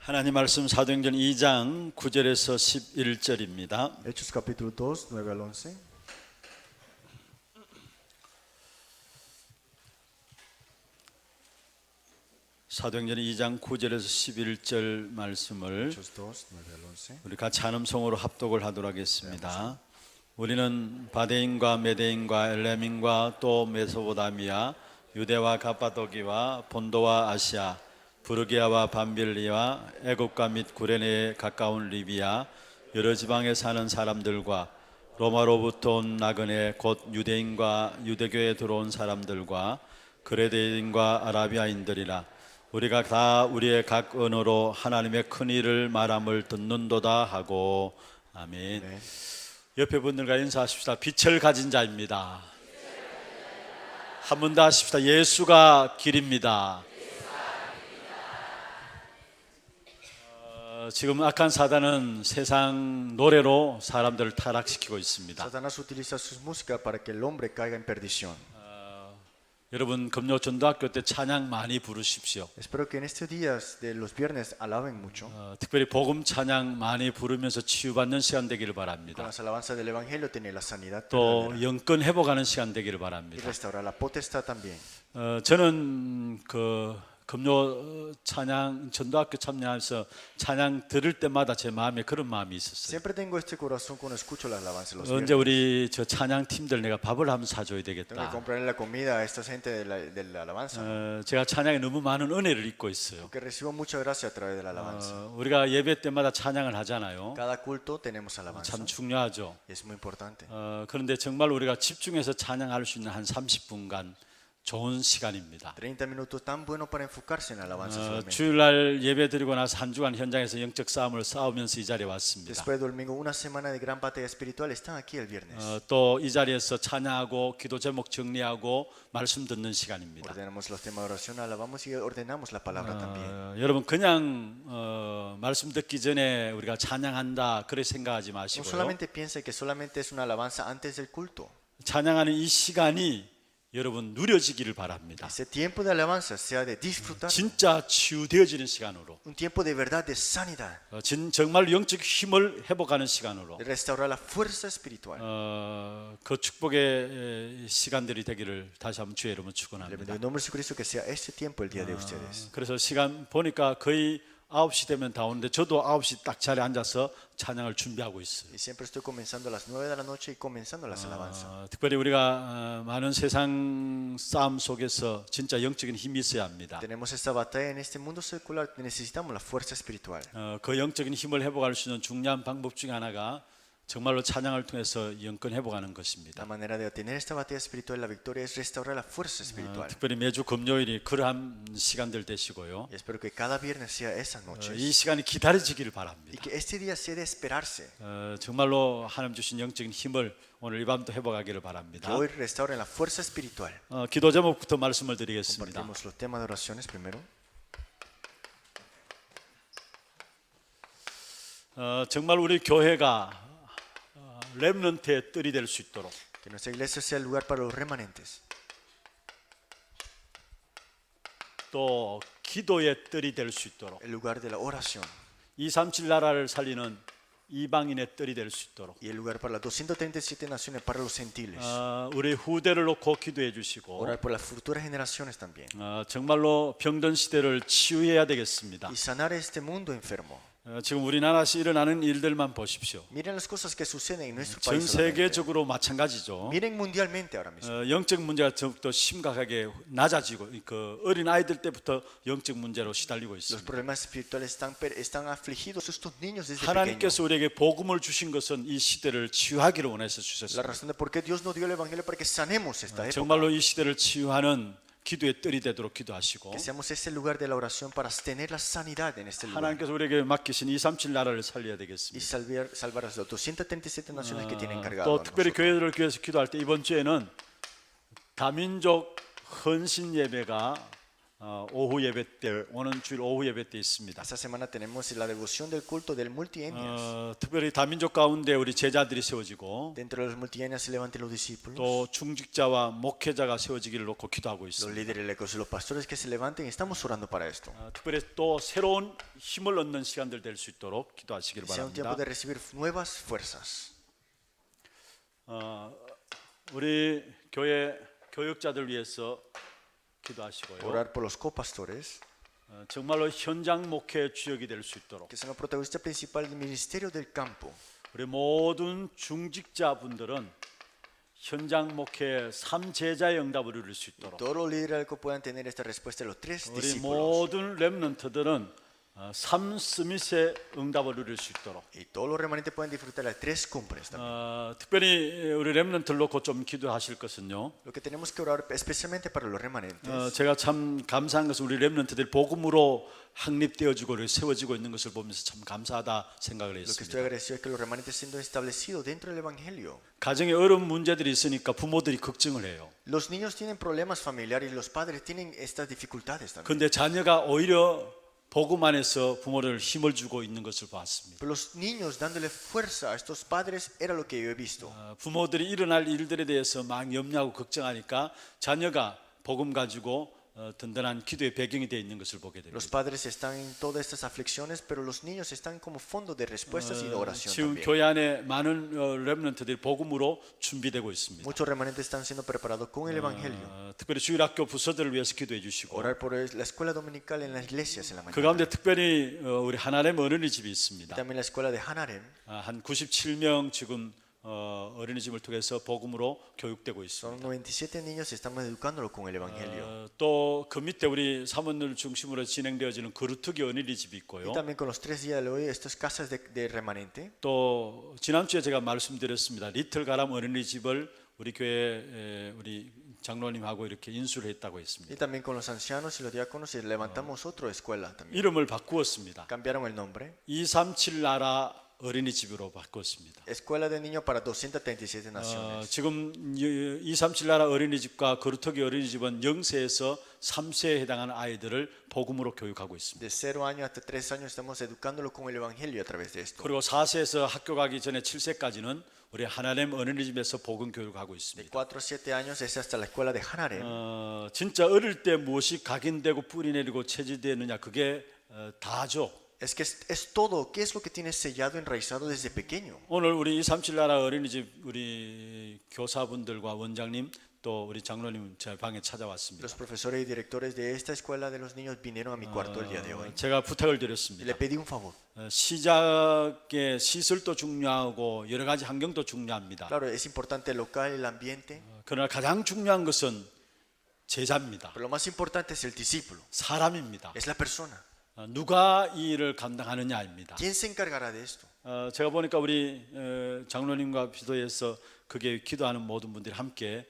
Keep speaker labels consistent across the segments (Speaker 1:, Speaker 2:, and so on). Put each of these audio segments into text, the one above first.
Speaker 1: 하나님 말씀 사도행전 2장 9절에서 11절입니다.
Speaker 2: Hechos capítulo 2, 9 al 11.
Speaker 1: 사도행전 2장 9절에서 11절 말씀을
Speaker 2: Hechos 2, 9 al 11.
Speaker 1: 우리 같이 한음성으로 합독을 하도록 하겠습니다. 우리는 바데인과 메데인과 엘레민과 또 메소포타미아, 유대와 갑바도기와 본도와 아시아, 부르기아와 밤빌리와 애굽과 및 구레네에 가까운 리비아, 여러 지방에 사는 사람들과 로마로부터 온 나그네 곧 유대인과 유대교에 들어온 사람들과 그레데인과 아라비아인들이라. 우리가 다 우리의 각 언어로 하나님의 큰 일을 말함을 듣는도다 하고. 아멘.
Speaker 2: 네.
Speaker 1: 옆에 분들과 인사하십시다. 빛을 가진 자입니다. 한 번 더 하십시다. 예수가 길입니다. 지금 악한 사단은 세상 노래로 사람들을 타락시키고 있습니다.
Speaker 2: Satanás utiliza sus músicas para que el hombre caiga en perdición.
Speaker 1: 여러분 금요 전도학교 때 찬양 많이 부르십시오.
Speaker 2: Espero que en estos días de los viernes alaben mucho.
Speaker 1: 특별히 복음 찬양 많이 부르면서 치유받는 시간 되기를
Speaker 2: Con
Speaker 1: 바랍니다.
Speaker 2: las alabanzas del Evangelio tener la sanidad
Speaker 1: 또
Speaker 2: verdadera
Speaker 1: 영권 회복하는 시간 되기를
Speaker 2: y
Speaker 1: 바랍니다.
Speaker 2: restaurar la potestad también.
Speaker 1: 저는 그 금요 찬양 전도학교 참여하면서 찬양 들을 때마다 제 마음에 그런 마음이 있었어요.
Speaker 2: Siempre tengo este corazón cuando escucho las alabanzas los
Speaker 1: 언제
Speaker 2: viernes.
Speaker 1: 우리 저 찬양 팀들 내가 밥을 한번 사줘야
Speaker 2: Tengo que
Speaker 1: 되겠다.
Speaker 2: comprarle la comida a esta gente de la alabanza.
Speaker 1: 제가 찬양에 너무 많은 은혜를 입고 있어요.
Speaker 2: Que recibo mucha gracia a través de la alabanza.
Speaker 1: 우리가 예배 때마다 찬양을 하잖아요.
Speaker 2: Cada culto tenemos alabanza.
Speaker 1: 참 중요하죠.
Speaker 2: Y es muy importante.
Speaker 1: 그런데 정말 우리가 집중해서 찬양할 수 있는 한 30분간 좋은 시간입니다.
Speaker 2: 30 minutos tan bueno para enfocarse en alabanza solamente.
Speaker 1: 주일날 예배 드리고 나서 한 주간 현장에서 영적 싸움을 싸우면서 이 자리에 왔습니다.
Speaker 2: Después del domingo, una semana de gran batalla espiritual, están aquí el viernes.
Speaker 1: 또 이 자리에서 찬양하고 기도 제목 정리하고 말씀 듣는 시간입니다.
Speaker 2: Ordenamos los temas de oración, alabamos y ordenamos la palabra también.
Speaker 1: 여러분 그냥 말씀 듣기 전에 우리가 찬양한다 그렇게 생각하지
Speaker 2: No
Speaker 1: 마시고요.
Speaker 2: solamente piense que solamente es una alabanza antes del culto.
Speaker 1: 찬양하는 이 시간이 여러분 누려지기를 바랍니다.
Speaker 2: Ese tiempo de alabanza sea de disfrutar,
Speaker 1: 진짜 치유되어지는 시간으로,
Speaker 2: un tiempo de verdad, de sanidad,
Speaker 1: 정말 영적 힘을 회복하는 시간으로,
Speaker 2: de restaurar la fuerza espiritual.
Speaker 1: 그 축복의 시간들이 되기를 다시 한번 주의 이름으로
Speaker 2: Le bendigo
Speaker 1: 축원합니다.
Speaker 2: en nombre de Jesucristo que sea este tiempo el día de ustedes.
Speaker 1: 그래서 시간 보니까 거의 9시 되면 다 오는데 저도 9시 딱 자리에 앉아서 찬양을 준비하고 있어요.
Speaker 2: Y siempre estoy comenzando a las 9 de la noche y comenzando las alabanzas.
Speaker 1: 특별히 우리가 많은 세상 싸움 속에서 진짜 영적인 힘이 있어야 합니다.
Speaker 2: Tenemos esta batalla en este mundo secular, necesitamos la fuerza espiritual.
Speaker 1: 그 영적인 힘을 회복할 수 있는 중요한 방법 중에 하나가 정말로 찬양을 통해서 영권 회복하는 것입니다.
Speaker 2: La manera de obtener esta batalla espiritual, la victoria, es restaurar la fuerza espiritual.
Speaker 1: 특별히 매주 금요일이 그러한 시간들 되시고요.
Speaker 2: Y espero que cada viernes sea esas noches.
Speaker 1: 이 시간이 기다려지기를
Speaker 2: Y
Speaker 1: 바랍니다.
Speaker 2: que este día sea de esperarse.
Speaker 1: 정말로 하나님 주신 영적인 힘을 오늘 이 밤도 회복하기를
Speaker 2: Que
Speaker 1: 바랍니다.
Speaker 2: hoy restauren la fuerza espiritual.
Speaker 1: 기도 제목부터 말씀을 드리겠습니다.
Speaker 2: Compartimos los temas de oraciones primero.
Speaker 1: 정말 우리 교회가 렘넌트의 뜰이 될 수 있도록
Speaker 2: Que nuestra iglesia sea el lugar para los remanentes.
Speaker 1: 또 기도의 뜰이 될 수 있도록
Speaker 2: El lugar de la oración.
Speaker 1: 237 나라를 살리는 이방인의 뜰이 될 수 있도록
Speaker 2: Y el lugar para las 237 naciones, para los gentiles.
Speaker 1: 우리 후대를 놓고 기도해 주시고
Speaker 2: Orar por las futuras generaciones también.
Speaker 1: 정말로 병든 시대를 치유해야 되겠습니다.
Speaker 2: Y sanar este mundo enfermo.
Speaker 1: 지금 우리나라에서 일어나는 일들만 보십시오.
Speaker 2: Miren las cosas que suceden en nuestro
Speaker 1: 전
Speaker 2: país. solamente.
Speaker 1: 세계적으로 마찬가지죠.
Speaker 2: Miren mundialmente ahora mismo.
Speaker 1: 영적 문제가 더욱더 심각하게 낮아지고 그 어린 아이들 때부터 영적 문제로 시달리고
Speaker 2: Los
Speaker 1: 있습니다.
Speaker 2: problemas espirituales están afligidos estos niños desde pequeños.
Speaker 1: 하나님께서 우리에게 복음을 주신 것은 이 시대를 치유하기를 원해서
Speaker 2: La
Speaker 1: 주셨습니다.
Speaker 2: razón de por qué Dios nos dio el evangelio para que sanemos esta época.
Speaker 1: 정말로 이 시대를 치유하는 기도의 뜰이 되도록 기도하시고
Speaker 2: Que seamos ese lugar de la oración para tener la sanidad en este lugar.
Speaker 1: 하나님께서 우리에게 맡기신 237 나라를 살려야
Speaker 2: Y
Speaker 1: 되겠습니다.
Speaker 2: salvar a las 237 naciones que tienen encargado.
Speaker 1: 또
Speaker 2: a
Speaker 1: 특별히
Speaker 2: nosotros.
Speaker 1: 교회들을 위해서 기도할 때 이번 주에는 다민족 헌신 예배가 오후 예배 때 오는 주일 오후 예배 때 있습니다.
Speaker 2: Esta semana tenemos la devoción del culto del multienias.
Speaker 1: 특별히 다민족 가운데 우리 제자들이 세워지고
Speaker 2: Dentro de los multienias se levanten los discípulos,
Speaker 1: 또 중직자와 목회자가 세워지기를 놓고 기도하고
Speaker 2: los
Speaker 1: 있습니다.
Speaker 2: líderes y los pastores que se levanten. Estamos orando para esto.
Speaker 1: 특별히 또 새로운 힘을 얻는 시간들 될 수 있도록 기도하시길
Speaker 2: Sea un tiempo
Speaker 1: 바랍니다.
Speaker 2: de recibir nuevas fuerzas.
Speaker 1: 우리 교회 교육자들 위해서 기도하시고요.
Speaker 2: Orar por los copastores,
Speaker 1: 정말로 현장 목회의 주역이 될 수 있도록
Speaker 2: que son el protagonista principal del ministerio del campo.
Speaker 1: 우리 모든 중직자분들은 현장 목회의 3제자의 응답을 이룰 수 있도록
Speaker 2: Todos los líderes puedan tener esta respuesta de los tres
Speaker 1: 우리
Speaker 2: discípulos.
Speaker 1: 모든 렘넌트들은 3 스밋의 응답을 이룰 수 있도록
Speaker 2: Y todos los remanentes pueden disfrutar de tres cumbres también.
Speaker 1: 특별히 우리 렘넌트를 놓고 좀 기도하실 것은요.
Speaker 2: Lo que tenemos que orar especialmente para los remanentes.
Speaker 1: 제가 참 감사한 것은 우리 렘넌트들 복음으로 확립되어지고 세워지고 있는 것을 보면서 참 감사하다 생각을
Speaker 2: Lo que estoy
Speaker 1: 했습니다.
Speaker 2: agradecido es que los remanentes siendo establecidos dentro del evangelio.
Speaker 1: 가정에 어려운 문제들이 있으니까 부모들이 걱정을 해요.
Speaker 2: Los niños tienen problemas familiares y los padres tienen estas dificultades también.
Speaker 1: 그런데 자녀가 오히려 복음 안에서 부모를 힘을 주고 있는 것을 봤습니다.
Speaker 2: Pero los niños dándole fuerza a estos padres era lo que yo he visto.
Speaker 1: 부모들이 일어날 일들에 대해서 막 염려하고 걱정하니까 자녀가 복음 가지고 든든한 기도의 배경이 되어 있는 것을 보게 됩니다.
Speaker 2: Los padres están en todas estas aflicciones, pero los niños están como fondo de respuestas y de oración
Speaker 1: 지금
Speaker 2: también.
Speaker 1: 교회 안에 많은 렘넌트들이 복음으로 준비되고 있습니다.
Speaker 2: Muchos remanentes están siendo preparados con el evangelio.
Speaker 1: 특별히 주일학교 부서들을 위해서 기도해 주시고
Speaker 2: Orar por la escuela dominical en las iglesias en la
Speaker 1: 그
Speaker 2: mañana.
Speaker 1: 가운데 특별히 우리 하나님 어린이집이
Speaker 2: Y
Speaker 1: 있습니다.
Speaker 2: también la escuela de Hanarem.
Speaker 1: 한 97명 지금 어린이집을 통해서 복음으로 교육되고
Speaker 2: Son
Speaker 1: 있습니다.
Speaker 2: 97 niños y estamos educándolos con el evangelio.
Speaker 1: 또 그 밑에 우리 사모님을 중심으로 진행되어지는 거루트기 어린이집이
Speaker 2: Y
Speaker 1: 있고요.
Speaker 2: también con los 3 días de hoy, estas casas de remanente.
Speaker 1: 또 지난주에 제가 말씀드렸습니다. 리틀 가람 어린이집을 우리 교회 우리 장로님하고 이렇게 인수를 했다고
Speaker 2: Y
Speaker 1: 했습니다.
Speaker 2: también con los ancianos y los diáconos y levantamos otra escuela también.
Speaker 1: 이름을 바꾸었습니다.
Speaker 2: Cambiaron el nombre.
Speaker 1: 237 나라 어린이집으로 바꿨습니다.
Speaker 2: Escuela de niños para 237 naciones.
Speaker 1: 지금 237 나라 어린이집과 거루터기 어린이집은 0세에서 3세에 해당하는 아이들을 복음으로 교육하고 있습니다.
Speaker 2: De 0 años hasta 3 años estamos educándolos con el evangelio a través de esto.
Speaker 1: 그리고 4세에서 학교 가기 전에 7세까지는 우리 하나님 어린이집에서 복음 교육하고
Speaker 2: De
Speaker 1: 있습니다.
Speaker 2: 4 a 7 años es hasta la escuela de Hanarem.
Speaker 1: 진짜 어릴 때 무엇이 각인되고 뿌리 내리고 체질되느냐 그게 다죠.
Speaker 2: Es que es todo. ¿Qué es lo que tienes sellado, enraizado desde pequeño?
Speaker 1: 오늘 우리 237 나라 어린이집 우리 교사분들과 원장님 또 우리 장로님 제 방에 찾아왔습니다.
Speaker 2: Los profesores y directores de esta escuela de los niños vinieron a mi cuarto el día de hoy.
Speaker 1: 제가 부탁을
Speaker 2: Y
Speaker 1: 드렸습니다.
Speaker 2: le pedí un favor.
Speaker 1: 시작의 시설도 중요하고 여러 가지 환경도 중요합니다.
Speaker 2: Claro, es importante el local, el ambiente,
Speaker 1: 그러나 가장 중요한 것은 제자입니다.
Speaker 2: pero lo más importante es el discípulo,
Speaker 1: 사람입니다.
Speaker 2: es la persona.
Speaker 1: 누가 이 일을 감당하느냐입니다.
Speaker 2: ¿Quién se encargará de esto?
Speaker 1: 제가 보니까 우리 장로님과 비도에서 그게 기도하는 모든 분들이 함께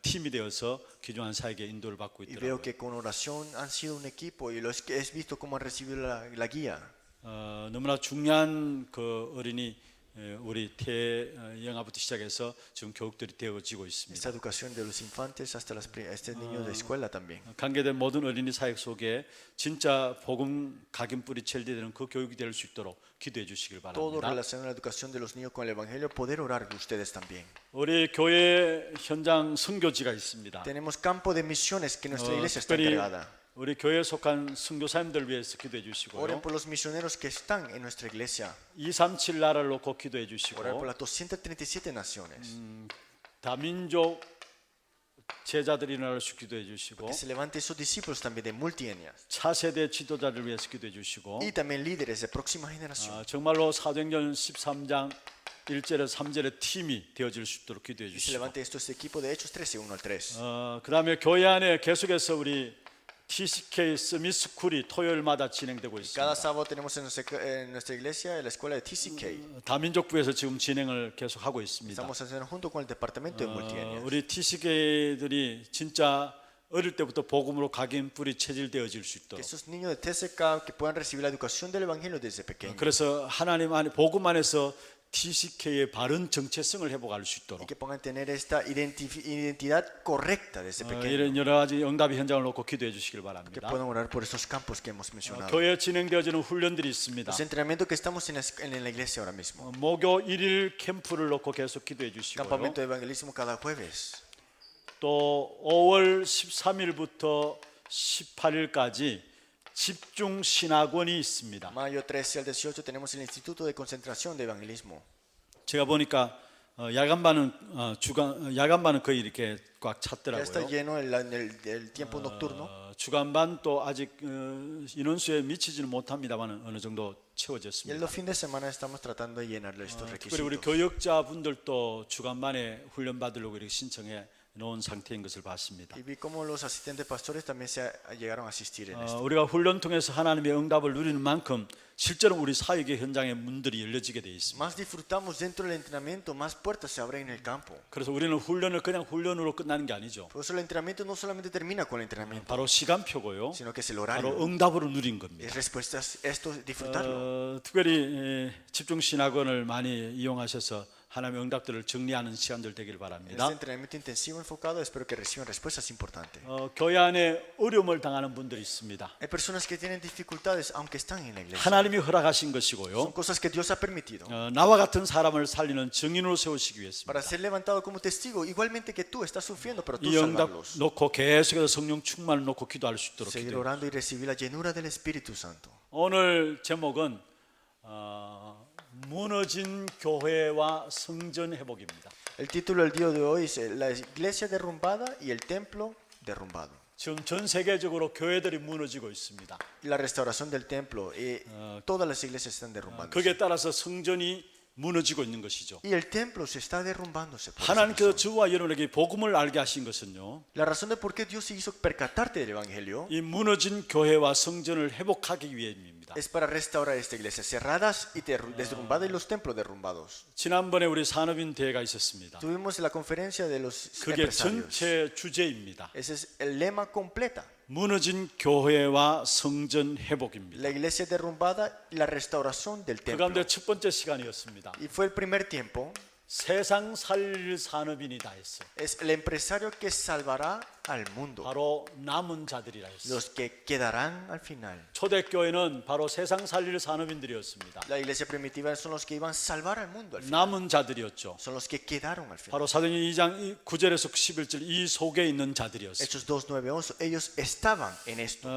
Speaker 1: 팀이 되어서 귀중한 사역에 인도를 받고
Speaker 2: Y veo
Speaker 1: 있더라고요.
Speaker 2: que con oración han sido un equipo y los que he visto cómo han recibido la guía.
Speaker 1: 너무나 중요한 그 어린이 우리 태영아부터 시작해서 지금 교육들이 되어지고 있습니다.
Speaker 2: Esta educación de los infantes hasta este niños de escuela también.
Speaker 1: 관계된 모든 어린이 사역 속에 진짜 복음 각인 뿌리 첼되는 그 교육이 될 수 있도록 기도해 주시길
Speaker 2: Todo
Speaker 1: 바랍니다.
Speaker 2: relacionado a la educación de los niños con el evangelio, poder orar ustedes también.
Speaker 1: 우리 교회 현장 선교지가 있습니다.
Speaker 2: Tenemos campo de misiones que nuestra iglesia está
Speaker 1: 특별히
Speaker 2: encargada.
Speaker 1: 우리 교회에 속한 선교사님들 위해서 기도해 주시고요.
Speaker 2: Oren por los misioneros que están en nuestra iglesia.
Speaker 1: 237 나라를 놓고 기도해
Speaker 2: Orar por
Speaker 1: 주시고
Speaker 2: las 237 naciones.
Speaker 1: 다민족 제자들이 일어날 수 기도해 주시고
Speaker 2: Que se levante esos discípulos también de multietnias.
Speaker 1: 차세대 지도자를 위해서 기도해 주시고
Speaker 2: Y también líderes de próxima generación.
Speaker 1: 정말로 사도행전 13장 1절에서 3절의 팀이 되어질 수 있도록 기도해
Speaker 2: Y se
Speaker 1: 주시고
Speaker 2: levante este equipo de Hechos 13, 1 al 3.
Speaker 1: 그 다음에 교회 안에 계속해서 우리 TCK 스미스쿨이 토요일마다 진행되고
Speaker 2: Cada
Speaker 1: 있습니다.
Speaker 2: sábado tenemos en nuestra iglesia la escuela de TCK.
Speaker 1: 다민족부에서 지금 진행을 계속하고 있습니다.
Speaker 2: Estamos haciendo junto con el departamento de multietnias.
Speaker 1: 우리 TCK들이 진짜 어릴 때부터 복음으로 각인 뿌리 체질되어질 수
Speaker 2: Que
Speaker 1: 있도록
Speaker 2: esos niños de TCK que puedan recibir la educación del evangelio desde pequeños.
Speaker 1: 그래서 하나님 안에 복음 안에서 TCK의 바른 정체성을 회복할 수
Speaker 2: y
Speaker 1: 있도록
Speaker 2: que puedan tener esta identidad correcta desde pequeño.
Speaker 1: 이런 여러 가지 응답의 현장을 놓고 기도해 주시길
Speaker 2: Que
Speaker 1: 바랍니다.
Speaker 2: puedan orar por estos campos que hemos mencionado.
Speaker 1: 교회에 진행되어지는 훈련들이 있습니다.
Speaker 2: Los entrenamientos que estamos en la iglesia ahora mismo.
Speaker 1: 목요 1일 캠프를 놓고 계속 기도해 주시고요.
Speaker 2: Campamento de evangelismo cada jueves.
Speaker 1: 또 5월 13일부터 18일까지 집중 신학원이 있습니다.
Speaker 2: Mayo 13 al 18 tenemos el Instituto de Concentración de Evangelismo.
Speaker 1: 제가 보니까 야간반은 야간반은 거의 이렇게 꽉
Speaker 2: Ya está
Speaker 1: 찼더라고요.
Speaker 2: lleno el tiempo nocturno.
Speaker 1: 주간반 또 아직 인원수에 미치지는 못합니다만 어느 정도
Speaker 2: Y en
Speaker 1: 채워졌습니다.
Speaker 2: los fines de semana estamos tratando de llenarle estos
Speaker 1: 특별히 우리
Speaker 2: requisitos.
Speaker 1: 교역자분들도 주간반에 훈련 받으려고 이렇게 신청해 놓은 상태인 것을 봤습니다.
Speaker 2: Y vi cómo los asistentes pastores también se llegaron a asistir en esto.
Speaker 1: 우리가 훈련 통해서 하나님의 응답을 누리는 만큼 실제로 우리 사역의 현장의 문들이 열려지게 돼 있습니다.
Speaker 2: Más disfrutamos dentro del entrenamiento, más puertas se abren en el campo.
Speaker 1: 그래서 우리는 훈련을 그냥 훈련으로 끝나는 게 아니죠.
Speaker 2: Por eso el entrenamiento no solamente termina con el entrenamiento,
Speaker 1: 바로 시간표고요.
Speaker 2: sino que es el
Speaker 1: 바로
Speaker 2: horario.
Speaker 1: 응답으로 누린 겁니다.
Speaker 2: Es respuesta a esto, disfrutarlo.
Speaker 1: 특별히 집중 신학원을 많이 이용하셔서 하나님의 응답들을 정리하는 시간들 되길
Speaker 2: En
Speaker 1: 바랍니다.
Speaker 2: este entrenamiento intensivo enfocado, espero que reciban respuestas importantes.
Speaker 1: 교회 안에 어려움을 당하는 분들이 있습니다.
Speaker 2: Hay personas que tienen dificultades aunque están en la iglesia.
Speaker 1: 하나님이 허락하신
Speaker 2: Son
Speaker 1: 것이고요.
Speaker 2: cosas que Dios ha permitido
Speaker 1: 나와 같은 사람을 살리는 증인으로 세우시기 위해서입니다.
Speaker 2: para ser levantado como testigo, igualmente que tú estás sufriendo, pero tú
Speaker 1: 이 응답
Speaker 2: salvarlos.
Speaker 1: 놓고 계속해서 성령 충만을 놓고 기도할 수 있도록
Speaker 2: Seguir
Speaker 1: 기도해요.
Speaker 2: orando y recibir la llenura del Espíritu Santo.
Speaker 1: 오늘 제목은 무너진 교회와 성전 회복입니다.
Speaker 2: El título del día de hoy es La iglesia derrumbada y el templo derrumbado.
Speaker 1: 지금 전 세계적으로 교회들이 무너지고 있습니다.
Speaker 2: La restauración del templo, todas las iglesias están derrumbándose.
Speaker 1: 거기에 따라서 성전이 무너지고 있는 것이죠.
Speaker 2: Y el templo se está derrumbándose. Por esa
Speaker 1: 하나님께서
Speaker 2: razón.
Speaker 1: 저와 여러분에게 복음을 알게 하신 것은요,
Speaker 2: La razón de por qué Dios se hizo percatarte del Evangelio
Speaker 1: 이 무너진 교회와 성전을 회복하기 위함입니다.
Speaker 2: es para restaurar esta iglesia cerradas y derrumbada y los templos derrumbados.
Speaker 1: 지난번에 우리 산업인 대회가 있었습니다.
Speaker 2: Tuvimos la conferencia de los
Speaker 1: 그게
Speaker 2: empresarios.
Speaker 1: 전체 주제입니다.
Speaker 2: Ese es el lema completa.
Speaker 1: 무너진 교회와 성전 회복입니다.
Speaker 2: La iglesia derrumbada y la restauración del
Speaker 1: 그
Speaker 2: templo.
Speaker 1: 가운데 첫 번째 시간이었습니다.
Speaker 2: Y fue el primer tiempo.
Speaker 1: 세상 살릴 산업인이다 했어요.
Speaker 2: Es el empresario que salvará al mundo.
Speaker 1: 바로 남은 자들이라 했어요.
Speaker 2: Los que quedarán al final.
Speaker 1: 초대교회는 바로 세상 살릴 산업인들이었습니다.
Speaker 2: La iglesia primitiva son los que iban a salvar al mundo al final.
Speaker 1: 남은 자들이었죠.
Speaker 2: Son los que quedaron al final.
Speaker 1: 바로 사도행전 2장 9절에서 11절 이 속에 있는 자들이었어요.
Speaker 2: Hechos 2, 9, 11. Ellos estaban en esto.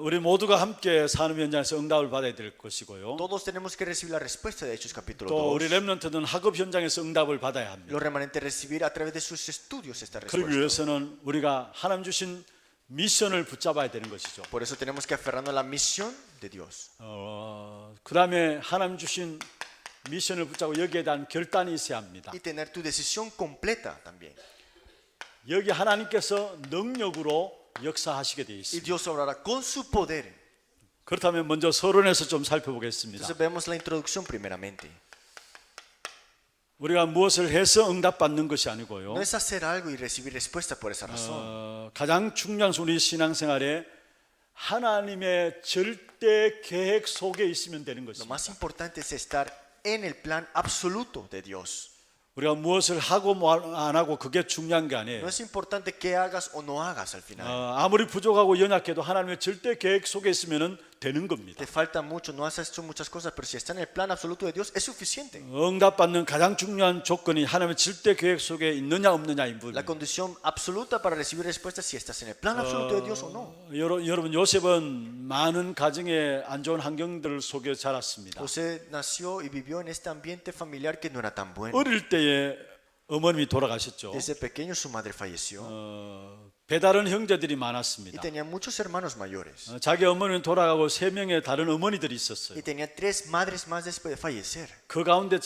Speaker 1: 우리 모두가 함께 산업 현장에서 응답을 받아야 될 것이고요.
Speaker 2: Todos tenemos que recibir la respuesta de Hechos capítulo
Speaker 1: 또 우리
Speaker 2: 2.
Speaker 1: 렘넌트는 학업 현장에서 응답을 받아야 합니다.
Speaker 2: Los remanentes recibir a través de sus estudios esta
Speaker 1: 그러기
Speaker 2: respuesta.
Speaker 1: 위해서는 우리가 하나님 주신 미션을 붙잡아야 되는 것이죠.
Speaker 2: Por eso tenemos que aferrarnos a la misión de Dios.
Speaker 1: 그 다음에 하나님 주신 미션을 붙잡고 여기에 대한 결단이 있어야 합니다.
Speaker 2: Y tener tu decisión completa también.
Speaker 1: 여기 하나님께서 능력으로 역사하시게 되어
Speaker 2: Y
Speaker 1: 있습니다.
Speaker 2: Dios obrará con su poder.
Speaker 1: 그렇다면 먼저 서론에서 좀 살펴보겠습니다.
Speaker 2: Entonces vemos la introducción primeramente.
Speaker 1: 우리가 무엇을 해서 응답받는 것이 아니고요.
Speaker 2: No es hacer algo y recibir respuesta por esa razón.
Speaker 1: 가장 중요한 것은 우리 신앙생활에 하나님의 절대 계획 속에 있으면 되는
Speaker 2: Lo
Speaker 1: 것입니다.
Speaker 2: más importante es estar en el plan absoluto de Dios.
Speaker 1: 우리가 무엇을 하고 뭐 안 하고 그게 중요한 게 아니에요.
Speaker 2: No es importante qué hagas o no hagas al final.
Speaker 1: 아무리 부족하고 연약해도 하나님의 절대 계획 속에 있으면은 되는 겁니다.
Speaker 2: Te falta mucho, no has hecho muchas cosas, pero si está en el plan absoluto de Dios es suficiente.
Speaker 1: 응답받는 가장 중요한 조건이 하나님의 절대 계획 속에 있느냐 없느냐인
Speaker 2: La
Speaker 1: 부분입니다.
Speaker 2: condición absoluta para recibir respuestas si estás en el plan absoluto de Dios o no.
Speaker 1: 여러분 요셉은 많은 가정의 안 좋은 환경들 속에 자랐습니다.
Speaker 2: José nació y vivió en este ambiente familiar que no era tan bueno.
Speaker 1: 어릴 때에 어머님이 돌아가셨죠.
Speaker 2: Desde pequeño su madre falleció
Speaker 1: 배다른 형제들이
Speaker 2: y
Speaker 1: 많았습니다.
Speaker 2: tenía muchos hermanos mayores.
Speaker 1: 자기 어머니는 돌아가고 3명의 다른 어머니들이 있었어요.
Speaker 2: Y tenía 3 madres más después de fallecer.
Speaker 1: 그 가운데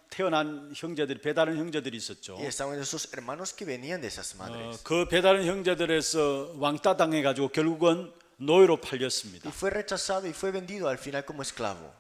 Speaker 1: 태어난 형제들이 배다른 형제들이 있었죠.
Speaker 2: Y estaban esos hermanos que venían de esas madres.
Speaker 1: 그 배다른 형제들에서 왕따 당해가지고 결국은 노예로 팔렸습니다.
Speaker 2: Y fue rechazado y fue vendido al final como esclavo.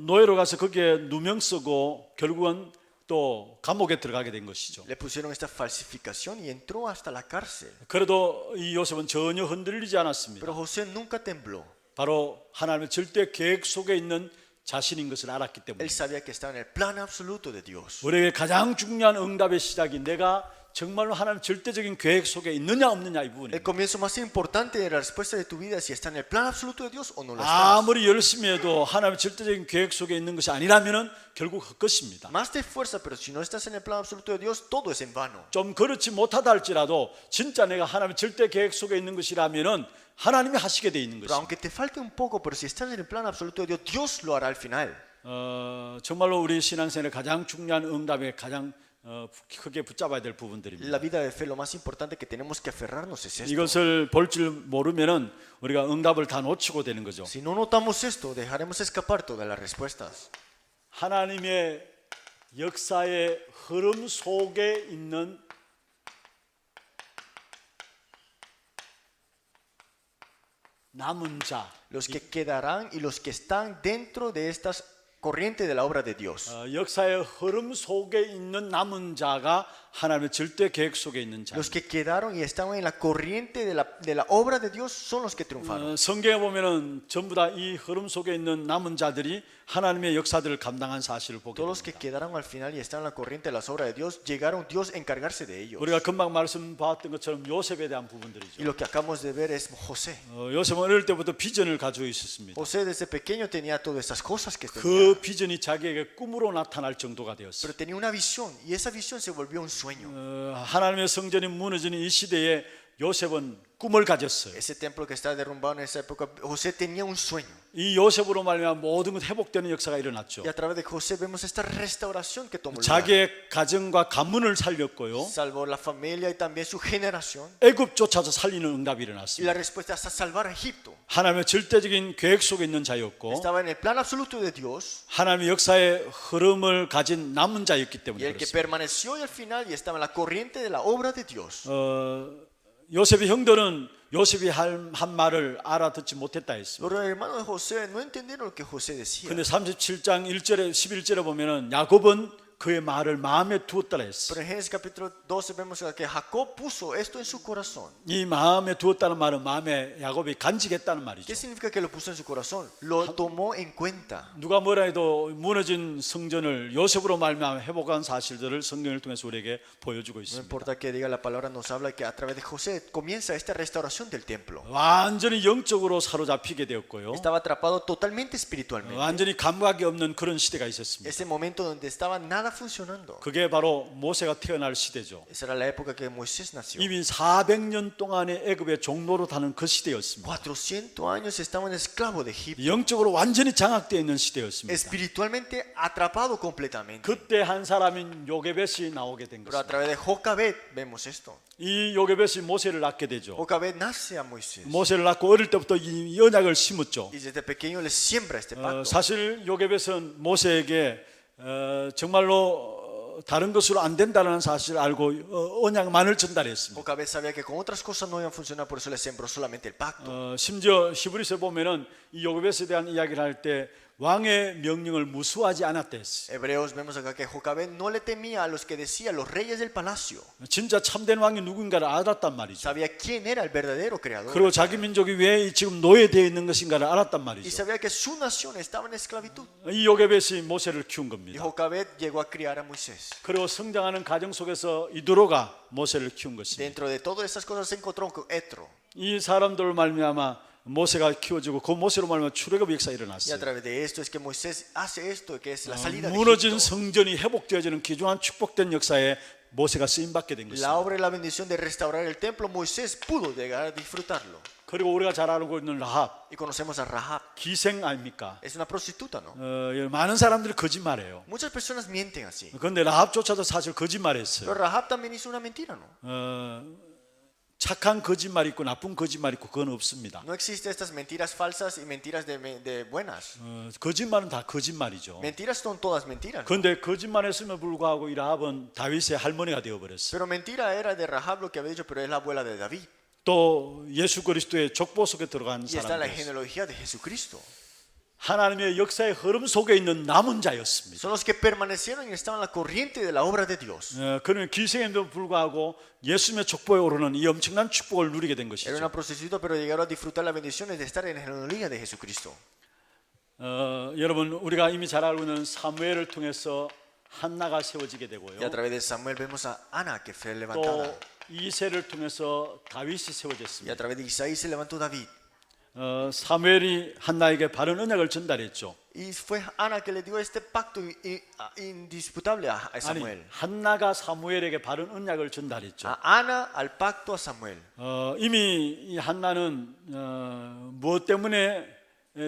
Speaker 1: 노예로 가서 거기에 누명 쓰고 결국은 또 감옥에 들어가게 된 것이죠.
Speaker 2: Le pusieron esta falsificación y entró hasta la cárcel.
Speaker 1: 그래도 이 요셉은 전혀 흔들리지 않았습니다.
Speaker 2: Pero José nunca tembló.
Speaker 1: 바로 하나님의 절대 계획 속에 있는 자신인 것을 알았기 때문에
Speaker 2: Él sabía que estaba en el plan absoluto de Dios.
Speaker 1: 우리에게 가장 중요한 응답의 시작이 내가 정말로 하나님 절대적인 계획 속에 있느냐 없느냐 이
Speaker 2: El
Speaker 1: 부분입니다.
Speaker 2: comienzo más importante de la respuesta de tu vida es si está en el plan absoluto de Dios o no lo está.
Speaker 1: 아무리 열심히 해도 하나님의 절대적인 계획 속에 있는 것이 아니라면 결국 헛것입니다.
Speaker 2: Más te esfuerza, pero si no estás en el plan absoluto de Dios, todo es en vano.
Speaker 1: 좀 그렇지 못하다 할지라도 진짜 내가 하나님의 절대 계획 속에 있는 것이라면은 하나님이 하시게 돼 있는
Speaker 2: Pero
Speaker 1: 것입니다.
Speaker 2: aunque te falte un poco, pero si estás en el plan absoluto de Dios, Dios lo hará al final.
Speaker 1: 정말로 우리 신앙생활의 가장 중요한 응답에 가장 크게 붙잡아야 될 부분들입니다.
Speaker 2: La vida de fe, lo más importante que tenemos que aferrarnos es esto.
Speaker 1: 이것을 볼 줄 모르면은 우리가 응답을 다 놓치고 되는 거죠.
Speaker 2: Si no notamos esto, dejaremos escapar todas las respuestas.
Speaker 1: 하나님의 역사의 흐름 속에 있는 남은 자,
Speaker 2: Los que quedarán y los que están dentro de estas corrientes de la obra de Dios.
Speaker 1: 역사의 흐름 속에 있는 남은 자가 하나님의 절대 계획 속에 있는 자.
Speaker 2: Los que quedaron y estaban en la corriente de la obra de Dios son los que triunfaron.
Speaker 1: 성경에 보면은 전부 다 이 흐름 속에 있는 남은 자들이 하나님의 역사들을 감당한 사실을 보게
Speaker 2: Todos los que
Speaker 1: 됩니다.
Speaker 2: quedaron al final y están en la corriente de las obras de Dios, llegaron Dios a encargarse de ellos.
Speaker 1: 우리가 금방 말씀 봤던 것처럼 요셉에 대한
Speaker 2: Y
Speaker 1: 부분들이죠.
Speaker 2: lo que acabamos de ver es José.
Speaker 1: 요셉은 어릴 때부터 비전을 가지고 있었습니다.
Speaker 2: José desde pequeño tenía todas esas cosas que tenía.
Speaker 1: 그 비전이 자기에게 꿈으로 나타날 정도가 되었어요.
Speaker 2: Pero tenía una visión y esa visión se volvió un sueño.
Speaker 1: 하나님의 성전이 무너지는 이 시대에 요셉은 꿈을 가졌어요.
Speaker 2: Ese templo que está derrumbado en esa época, José tenía un sueño.
Speaker 1: 이 요셉으로 말미암아 모든 것 회복되는 역사가 일어났죠.
Speaker 2: Y a través de José vemos esta restauración que tomó lugar.
Speaker 1: 자기의 가정과 가문을 살렸고요.
Speaker 2: Salvó la familia y también su generación.
Speaker 1: 애굽 쫓아서 살리는 응답이
Speaker 2: Y
Speaker 1: 일어났습니다.
Speaker 2: la respuesta es a salvar a Egipto.
Speaker 1: 하나님의 절대적인 계획 속에 있는 자였고
Speaker 2: Estaba en el plan absoluto de Dios.
Speaker 1: 하나님의 역사의 흐름을 가진 남은 자였기
Speaker 2: Y
Speaker 1: 때문에
Speaker 2: el que
Speaker 1: 그렇습니다.
Speaker 2: permaneció y al final y estaba en la corriente de la obra de Dios.
Speaker 1: 요셉의 형들은 요셉이 한 말을 알아듣지 못했다 했습니다.
Speaker 2: Los hermanos de José no entendieron lo que José decía.
Speaker 1: 근데 37장 1절에 11절에 보면은 야곱은 그의 말을 마음에 두었다라 했어요.
Speaker 2: Pero en Génesis capítulo 12 vemos que Jacob puso esto en su corazón.
Speaker 1: 이 마음에 두었다는 말은 마음에 야곱이 간직했다는 말이죠.
Speaker 2: ¿Qué significa que lo puso en su corazón? Lo tomó en cuenta.
Speaker 1: 누가 뭐라 해도 무너진 성전을 요셉으로 말미암아 회복한 사실들을 성경을 통해서 우리에게 보여주고
Speaker 2: No
Speaker 1: 있습니다.
Speaker 2: importa que diga la palabra, nos habla que a través de José comienza esta restauración del templo.
Speaker 1: 완전히 영적으로 사로잡히게 되었고요.
Speaker 2: Estaba atrapado totalmente espiritualmente.
Speaker 1: 완전히 감각이 없는 그런 시대가 있었습니다.
Speaker 2: Ese momento donde estaba nada funcionando.
Speaker 1: 그게 바로 모세가 태어날 시대죠.
Speaker 2: Esa era la época que Moisés nació.
Speaker 1: 이미 400년 동안의 애굽의 종로로 타는 그 시대였습니다.
Speaker 2: 400 años estaban esclavos de Egipto.
Speaker 1: 영적으로 완전히 장악되어 있는 시대였습니다.
Speaker 2: Espiritualmente atrapado completamente.
Speaker 1: 그때 한 사람인 요게벳이 나오게 된
Speaker 2: Pero a
Speaker 1: 것입니다.
Speaker 2: través de Jocabed vemos esto.
Speaker 1: 이 요게벳이 모세를 낳게 되죠.
Speaker 2: Jocabed nace a Moisés.
Speaker 1: 모세를 낳고 어릴 때부터 이 언약을 심었죠.
Speaker 2: Y desde pequeño le siembra este pacto.
Speaker 1: 사실 요게벳은 모세에게 정말로 다른 것으로 안 된다는 사실을 알고 언약만을 전달했습니다.
Speaker 2: Jocabed sabía que con otras cosas no iban a funcionar, por eso le sembró solamente el pacto.
Speaker 1: 심지어 히브리서에 보면은 이 요게벳에 대한 이야기를 할 때 왕의 명령을 무수하지 않았다 했어요.
Speaker 2: Hebreos vemos acá que Jocabed no le temía a los que decían los reyes del palacio.
Speaker 1: 진짜 참된 왕이 누군가를 알았단 말이죠.
Speaker 2: Sabía quién era el verdadero creador.
Speaker 1: 그리고 자기 민족이 왜 지금 노예되어 있는 것인가를 알았단
Speaker 2: Y
Speaker 1: 말이죠.
Speaker 2: sabía que su nación estaba en esclavitud.
Speaker 1: 이 요게벳이 모세를 키운
Speaker 2: Y
Speaker 1: 겁니다.
Speaker 2: Jocabed llegó a criar a Moisés.
Speaker 1: 그리고 성장하는 가정 속에서 이드로가 모세를 키운 것입니다.
Speaker 2: Dentro de todas esas cosas se encontró con Etro.
Speaker 1: 이 사람들 말미암아 모세가 키워지고 그 모세로 말미암아 출애굽 역사가
Speaker 2: Y a
Speaker 1: 일어났어요.
Speaker 2: través de esto es que Moisés hace esto, que es la salida de
Speaker 1: 무너진
Speaker 2: Egipto.
Speaker 1: 성전이 회복되어지는 귀중한 축복된 역사에 모세가 쓰임 받게 된
Speaker 2: La
Speaker 1: 것입니다.
Speaker 2: obra y la bendición de restaurar el templo, Moisés pudo llegar a disfrutarlo.
Speaker 1: 그리고 우리가 잘 알고 있는 라합,
Speaker 2: Y conocemos a Rahab.
Speaker 1: 기생 아닙니까?
Speaker 2: Es una prostituta, ¿no?
Speaker 1: 많은 사람들이 거짓말해요.
Speaker 2: Muchas personas mienten así.
Speaker 1: 그런데 라합조차도 사실 거짓말했어요.
Speaker 2: Pero Rahab también hizo una mentira, ¿no?
Speaker 1: 착한 거짓말 있고 나쁜 거짓말 있고 그건 없습니다.
Speaker 2: No existen estas mentiras falsas y mentiras de buenas.
Speaker 1: 거짓말은 다 거짓말이죠.
Speaker 2: Mentiras son todas mentiras. ¿no?
Speaker 1: 그런데 거짓말했음에 불구하고 이 라합은 다윗의 할머니가 되어버렸어요.
Speaker 2: Pero mentira era de Rahab lo que había dicho, pero es la abuela de David.
Speaker 1: 또 예수 그리스도의 족보 속에 들어간
Speaker 2: Y está en la
Speaker 1: 사람들,
Speaker 2: genealogía de Jesucristo.
Speaker 1: 하나님의 역사의 흐름 속에 있는 남은 자였습니다.
Speaker 2: Son los que permanecieron y estaban en la corriente de la obra de Dios.
Speaker 1: 그는 기생임에도 불구하고 예수님의 족보에 오르는 이 엄청난 축복을 누리게 된
Speaker 2: Era
Speaker 1: 것이죠.
Speaker 2: una prostituta, pero llegaron a disfrutar las bendiciones de estar en la genealogía de Jesucristo.
Speaker 1: 여러분 우리가 이미 잘 알고 있는 사무엘을 통해서 한나가 세워지게
Speaker 2: Y a
Speaker 1: 되고요.
Speaker 2: través de Samuel vemos a Ana que fue
Speaker 1: 또
Speaker 2: levantada.
Speaker 1: 이세를 통해서 다윗이
Speaker 2: Y a
Speaker 1: 세워졌습니다.
Speaker 2: través de Isaí se levantó David.
Speaker 1: 사무엘이 한나에게 바른 언약을 전달했죠.
Speaker 2: Y fue Ana que le dio este pacto indisputable a
Speaker 1: 아니
Speaker 2: Samuel.
Speaker 1: 한나가 사무엘에게 바른 언약을 전달했죠.
Speaker 2: A Ana al pacto a Samuel.
Speaker 1: 이미 이 한나는 무엇 때문에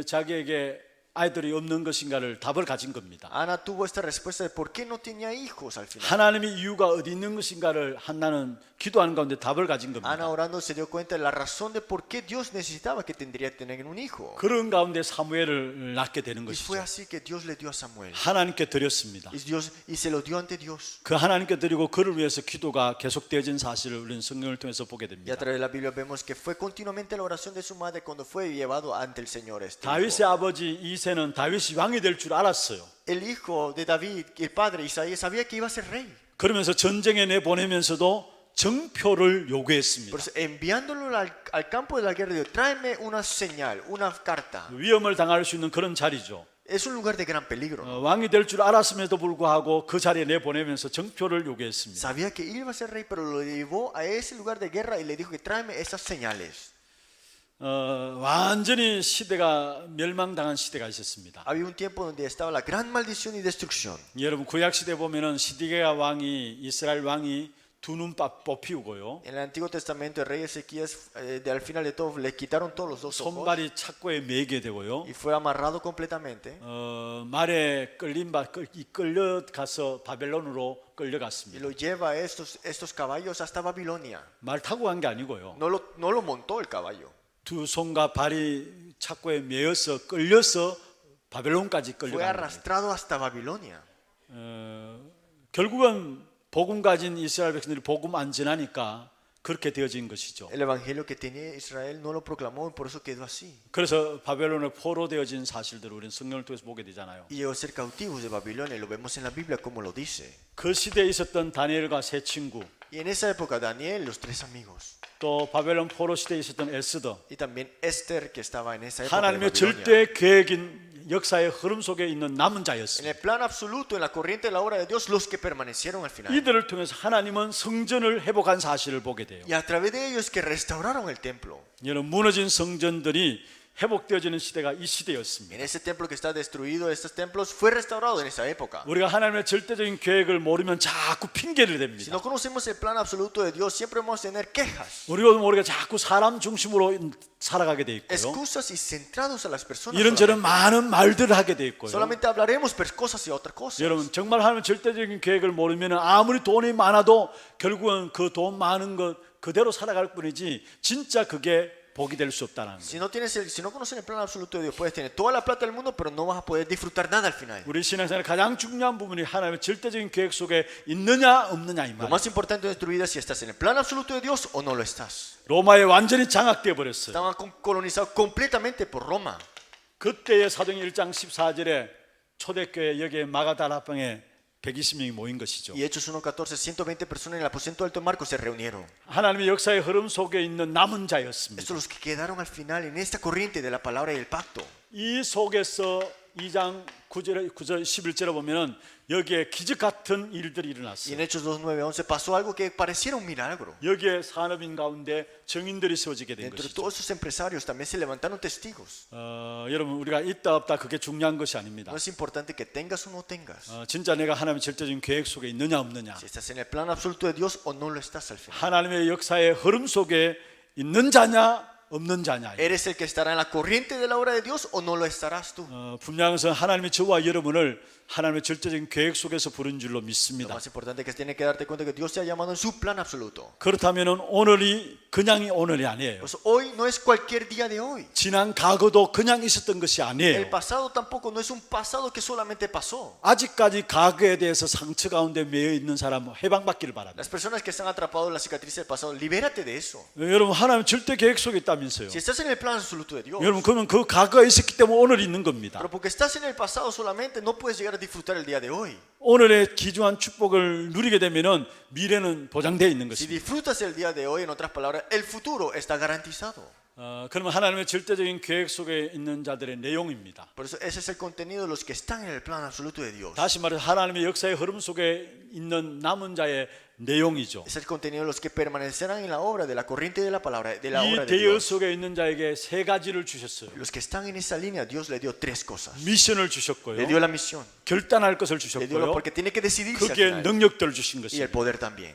Speaker 1: 자기에게 아이들이 없는 것인가를 답을 가진 겁니다.
Speaker 2: Ana tuvo esta respuesta de por qué no tenía hijos al final.
Speaker 1: 하나님의 이유가 어디 있는 것인가를 한나는 기도하는 가운데 답을 가진
Speaker 2: Ana
Speaker 1: 겁니다.
Speaker 2: orando se dio cuenta de la razón de por qué Dios necesitaba que tendría que tener un hijo.
Speaker 1: 그런 가운데 사무엘을 낳게 되는
Speaker 2: Y fue
Speaker 1: 것이죠.
Speaker 2: así que Dios le dio a Samuel.
Speaker 1: 하나님께 드렸습니다.
Speaker 2: Y se lo dio ante Dios.
Speaker 1: 그 하나님께 드리고 그를 위해서 기도가 계속되어진 사실을 우리는 성경을 통해서 보게
Speaker 2: Y a
Speaker 1: 됩니다.
Speaker 2: través de la Biblia vemos que fue continuamente la oración de su madre cuando fue llevado ante el Señor este
Speaker 1: 다윗의
Speaker 2: hijo.
Speaker 1: 아버지 이새는 다윗이 왕이 될 줄 알았어요.
Speaker 2: El hijo de David, el padre Isaías, sabía que iba a ser rey.
Speaker 1: 그러면서 전쟁에 내보내면서도 정표를 요구했습니다.
Speaker 2: Por eso, enviándolo al campo de la guerra, dijo, tráeme una señal, una carta.
Speaker 1: 위험을 당할 수 있는 그런 자리죠.
Speaker 2: Es un lugar de gran peligro.
Speaker 1: 왕이 될 줄 알았음에도 불구하고 그 자리에 내보내면서 정표를 요구했습니다.
Speaker 2: Sabía que iba a ser rey, pero lo llevó a ese lugar de guerra y le dijo que tráeme esas señales.
Speaker 1: 완전히 시대가 멸망당한 시대가 있었습니다.
Speaker 2: Había un tiempo donde estaba la gran maldición y destrucción.
Speaker 1: 여러분 구약 시대 보면은 시드기야 왕이 이스라엘 왕이 두 눈 뽑히고요.
Speaker 2: En el Antiguo Testamento el rey Ezequías al final de todo le quitaron todos los dos ojos
Speaker 1: 손발이 착고에 매게 되고요.
Speaker 2: y fue amarrado completamente.
Speaker 1: 말에 끌려가서 바벨론으로
Speaker 2: Y
Speaker 1: 끌려갔습니다.
Speaker 2: lo lleva a estos caballos hasta Babilonia.
Speaker 1: 말 타고 간 게 아니고요.
Speaker 2: No lo montó el caballo.
Speaker 1: 두 손과 발이 착고에 매여서 끌려서 바벨론까지
Speaker 2: Fue
Speaker 1: 끌려간 겁니다.
Speaker 2: arrastrado hasta Babilonia.
Speaker 1: 결국은 복음 가진 이스라엘 백성들이 복음 안 전하니까 그렇게 되어진 것이죠.
Speaker 2: El evangelio que tenía Israel no lo proclamó y por eso quedó así.
Speaker 1: 그래서 바벨론에 포로되어진 사실들을 우리는 성경을 통해서 보게 되잖아요.
Speaker 2: Y llegó a ser cautivos de Babilonia y lo vemos en la Biblia como lo dice.
Speaker 1: 그 시대에 있었던 다니엘과 세 친구,
Speaker 2: Y en esa época Daniel, los tres amigos,
Speaker 1: 또 바벨론 포로 시대에 있었던 에스더,
Speaker 2: y también Esther que estaba en esa época de
Speaker 1: 하나님의
Speaker 2: Babilonia.
Speaker 1: 절대 계획인 역사의 흐름 속에 있는 남은
Speaker 2: En
Speaker 1: 자였습니다.
Speaker 2: el plan absoluto, en la corriente de la obra de Dios, los que permanecieron al final.
Speaker 1: 이들을 통해서 하나님은 성전을 회복한 사실을 보게 돼요.
Speaker 2: Y a través de ellos que restauraron el templo.
Speaker 1: 여러분 무너진 성전들이 회복되어지는 시대가 이 시대였습니다.
Speaker 2: En ese templo que está destruido, estos templos, fue restaurado en esa época.
Speaker 1: 우리가 하나님의 절대적인 계획을 모르면 자꾸 핑계를
Speaker 2: Si
Speaker 1: 댑니다.
Speaker 2: no conocemos el plan absoluto de Dios, siempre vamos a tener quejas,
Speaker 1: 우리가 자꾸 사람 중심으로 살아가게 돼 있고요.
Speaker 2: excusas y centrados a las personas.
Speaker 1: 이런저런
Speaker 2: Solamente,
Speaker 1: 많은 말들을 하게 돼 있고요.
Speaker 2: solamente hablaremos cosas y otras cosas.
Speaker 1: 여러분 정말 하나님의 절대적인 계획을 모르면 아무리 돈이 많아도 결국은 그 돈 많은 것 그대로 살아갈 뿐이지 진짜 그게 복이 될 수 없다는 거예요.
Speaker 2: Si no conoces el plan absoluto de Dios, puedes tener toda la plata del mundo, pero no vas a poder disfrutar nada al final.
Speaker 1: 우리 신앙생활의 가장 중요한 부분이 하나님의 절대적인 계획 속에 있느냐 없느냐 이
Speaker 2: Lo
Speaker 1: 말이에요.
Speaker 2: más importante de tu vida es si estás en el plan absoluto de Dios o no lo estás.
Speaker 1: 로마에 완전히 장악되어 버렸어요.
Speaker 2: Estaban colonizados completamente por Roma.
Speaker 1: 그때의 사도행 1장 14절에 초대교회 여기에 마가다라방에 120명이 모인 것이죠.
Speaker 2: Y Hechos 1:14, 120 personas en el aposento alto de Marcos se reunieron.
Speaker 1: 하나님의 역사의 흐름 속에 있는 남은 자였습니다.
Speaker 2: Estos los que quedaron al final en esta corriente de la palabra y del pacto.
Speaker 1: 이 속에서 2장 9절 11절에 보면은 여기에 기적 같은 일들이
Speaker 2: Y
Speaker 1: 일어났어요.
Speaker 2: en Hechos 2, 9, 11 pasó algo que pareciera un milagro.
Speaker 1: 여기에 산업인 가운데 증인들이 세워지게 된
Speaker 2: Dentro de
Speaker 1: 것이죠.
Speaker 2: todos esos empresarios también se levantaron testigos.
Speaker 1: 여러분 우리가 있다 없다 그게 중요한 것이 아닙니다.
Speaker 2: No es importante que tengas o no tengas.
Speaker 1: 진짜 내가 하나님의 절대적인 계획 속에 있느냐 없느냐,
Speaker 2: Si estás en el plan absoluto de Dios o no lo estás al final.
Speaker 1: 하나님의 역사의 흐름 속에 있는 자냐 없는 자냐.
Speaker 2: ¿Eres el que estará en la corriente de la obra de Dios o no lo estarás tú?
Speaker 1: 분명한 것은 하나님이 저와 여러분을 하나님의 절대적인 계획 속에서 부른 줄로
Speaker 2: Lo
Speaker 1: 믿습니다.
Speaker 2: más importante es que tienes que darte cuenta que Dios te ha llamado en su plan absoluto.
Speaker 1: 그렇다면 오늘이 그냥이 오늘이 아니에요.
Speaker 2: Pues hoy no es cualquier día de hoy.
Speaker 1: 지난 과거도 그냥 있었던 것이
Speaker 2: El
Speaker 1: 아니에요.
Speaker 2: pasado tampoco no es un pasado que solamente pasó.
Speaker 1: 아직까지 과거에 대해서 상처 가운데 매여 있는 사람은 해방받기를 바랍니다.
Speaker 2: Las personas que están atrapados en la cicatriz del pasado, libérate de eso.
Speaker 1: 여러분 하나님 절대 계획 속에 있다면서요.
Speaker 2: Si estás en el plan absoluto de Dios,
Speaker 1: 여러분 그러면 그 과거에 있었기 때문에 오늘 있는 겁니다.
Speaker 2: pero porque estás en el pasado solamente no puedes llegar a disfrutar el día de hoy.
Speaker 1: 오늘의 귀중한 축복을 누리게 되면은 미래는 보장되어 있는
Speaker 2: Si
Speaker 1: 것입니다.
Speaker 2: disfrutas el día de hoy, en otras palabras, el futuro está garantizado.
Speaker 1: 그러면 하나님의 절대적인 계획 속에 있는 자들의 내용입니다.
Speaker 2: Por eso ese es el contenido de los que están en el plan absoluto de Dios.
Speaker 1: 다시 말해서 하나님의 역사의 흐름 속에 있는 남은 자의 내용이죠.
Speaker 2: Es el contenido de los que permanecerán en la obra de la corriente de la palabra, de la
Speaker 1: 이
Speaker 2: obra de
Speaker 1: 대열
Speaker 2: Dios.
Speaker 1: 속에 있는 자에게 세 가지를 주셨어요.
Speaker 2: Los que están en esa línea, Dios le dio tres cosas.
Speaker 1: 미션을
Speaker 2: Le
Speaker 1: 주셨고요.
Speaker 2: dio la misión,
Speaker 1: 결단할 것을
Speaker 2: le dio lo
Speaker 1: 주셨고요.
Speaker 2: porque tiene que decidirse al
Speaker 1: 거기에
Speaker 2: final,
Speaker 1: 능력들을 주신
Speaker 2: y el
Speaker 1: 것입니다.
Speaker 2: poder también.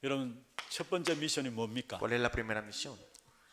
Speaker 1: 여러분 첫 번째 미션이 뭡니까?
Speaker 2: ¿Cuál es la primera misión?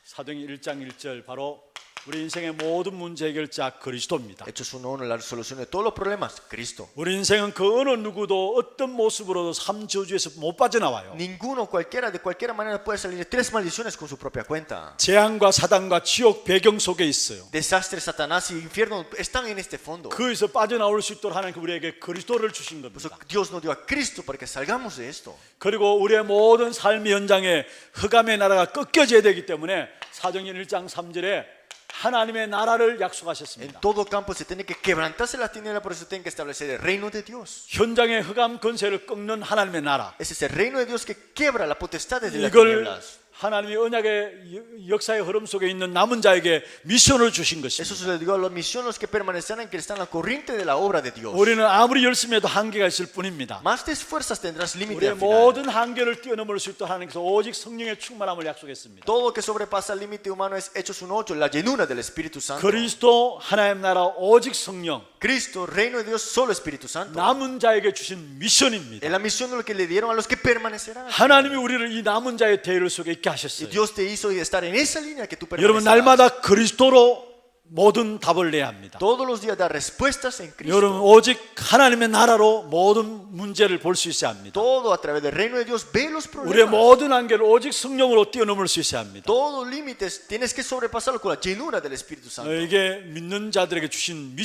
Speaker 1: 사도행 1장 1절 바로 우리 인생의 모든 문제 해결자 그리스도입니다.
Speaker 2: Hechos 1:1, la solución de todos los problemas, Cristo.
Speaker 1: 우리 인생은 그 어느 누구도 어떤 모습으로도 삼 저주에서 못 빠져나와요.
Speaker 2: Ninguno, cualquiera, de cualquiera manera puede salir de tres maldiciones con su propia cuenta.
Speaker 1: 재앙과 사단과 지옥 배경 속에 있어요.
Speaker 2: Desastre, Satanás y infierno están en este fondo.
Speaker 1: 거기서 빠져나올 수 있도록 하나님 우리에게 그리스도를 주신
Speaker 2: Por eso
Speaker 1: 겁니다.
Speaker 2: Dios nos dio a Cristo para que salgamos de esto.
Speaker 1: 그리고 우리의 모든 삶의 현장에 흑암의 나라가 꺾여져야 되기 때문에 사도행 1장 3절에 하나님의 나라를
Speaker 2: En
Speaker 1: 약속하셨습니다.
Speaker 2: todo campo se tiene que quebrantarse las tinieblas, por eso tienen que establecer el reino de Dios.
Speaker 1: 현장의 흑암 권세를 꺾는 하나님의 나라.
Speaker 2: Ese es el reino de Dios que quiebra las potestades de las
Speaker 1: 이걸
Speaker 2: tinieblas.
Speaker 1: 하나님의 언약의 역사의 흐름 속에 있는 남은 자에게 미션을 주신
Speaker 2: Eso
Speaker 1: 것입니다.
Speaker 2: se le dio a la misión los que permanecerán, que están en la corriente de la obra de Dios.
Speaker 1: 우리는 아무리 열심히 해도 한계가 있을 뿐입니다.
Speaker 2: Más te esfuerzas tendrás límite
Speaker 1: 우리의
Speaker 2: al final.
Speaker 1: 모든 한계를 뛰어넘을 수 있도록 하나님께서 오직 성령의 충만함을 약속했습니다.
Speaker 2: Todo que sobrepasa el límite humano es Hechos 1:8, la llenura del Espíritu Santo.
Speaker 1: 그리스도 하나님 나라 오직 성령
Speaker 2: Cristo, reino de Dios, solo Espíritu Santo.
Speaker 1: 남은 자에게 주신 미션입니다.
Speaker 2: Es la misión de lo que le dieron a los que permanecerán.
Speaker 1: 하나님이 우리를 이 남은 자의 대열 속에 있게
Speaker 2: Y
Speaker 1: 하셨어요.
Speaker 2: Dios te hizo estar en esa línea que tú
Speaker 1: 여러분
Speaker 2: permanecerás.
Speaker 1: 날마다 그리스도로 모든 답을 내야 합니다.
Speaker 2: Todos los días dar respuestas en Cristo.
Speaker 1: 여러분 오직 하나님의 나라로 모든 문제를 볼 수 있어야 합니다.
Speaker 2: Todo a través del reino de Dios ve los
Speaker 1: 우리의
Speaker 2: problemas.
Speaker 1: 모든 한계를 오직 성령으로 뛰어넘을 수 있어야 합니다.
Speaker 2: Todos límites tienes que sobrepasarlo con la llenura del Espíritu Santo.
Speaker 1: 이게 믿는 자들에게 주신
Speaker 2: Es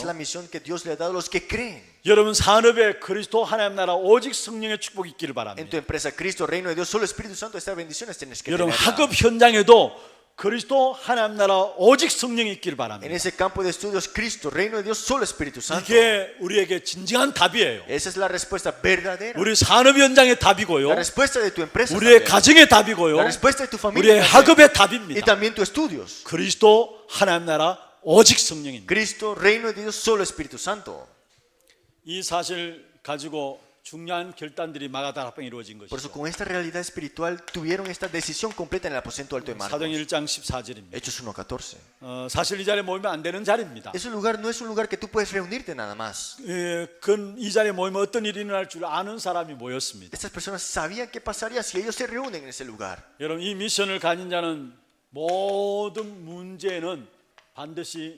Speaker 2: la
Speaker 1: 미션이라니까요.
Speaker 2: misión que Dios le ha dado a los que creen.
Speaker 1: 여러분 산업에 그리스도 하나님 나라 오직 성령의 축복이 있기를
Speaker 2: En
Speaker 1: 바랍니다.
Speaker 2: tu empresa, Cristo, reino de Dios, solo Espíritu Santo, estas bendiciones tienes que
Speaker 1: 여러분
Speaker 2: tener.
Speaker 1: 학업 현장에도 그리스도 하나님 나라 오직 성령이 있기를
Speaker 2: En
Speaker 1: 바랍니다.
Speaker 2: ese campo de estudios, Cristo, reino de Dios, solo Espíritu Santo.
Speaker 1: 이게 우리에게 진정한 답이에요.
Speaker 2: Esa es la respuesta verdadera.
Speaker 1: 우리 산업 현장의 답이고요.
Speaker 2: La respuesta de tu empresa.
Speaker 1: 우리의
Speaker 2: también.
Speaker 1: 가정의 답이고요.
Speaker 2: La respuesta de tu familia.
Speaker 1: 우리의
Speaker 2: también.
Speaker 1: 학업의
Speaker 2: Y
Speaker 1: 답입니다.
Speaker 2: también tus estudios.
Speaker 1: 그리스도 하나님 나라 오직 성령입니다.
Speaker 2: Cristo, reino de Dios, solo Espíritu Santo.
Speaker 1: 이 사실 가지고 중요한 결단들이 마가다라 합방에 이루어진
Speaker 2: Por eso,
Speaker 1: 것이죠.
Speaker 2: con esta realidad espiritual, tuvieron esta decisión completa en el aposento alto de
Speaker 1: 사도행
Speaker 2: Marcos.
Speaker 1: 1장 14절입니다.
Speaker 2: Hechos 1:14.
Speaker 1: 사실 이 자리에 모이면 안 되는 자리입니다.
Speaker 2: Ese lugar no es un lugar que tú puedes reunirte nada más.
Speaker 1: 이 자리에 모이면 어떤 일이 일어날 줄 아는 사람이 모였습니다.
Speaker 2: Estas personas sabían qué pasaría si ellos se reúnen en ese lugar.
Speaker 1: 여러분 이 미션을 가진 자는 모든 문제는 반드시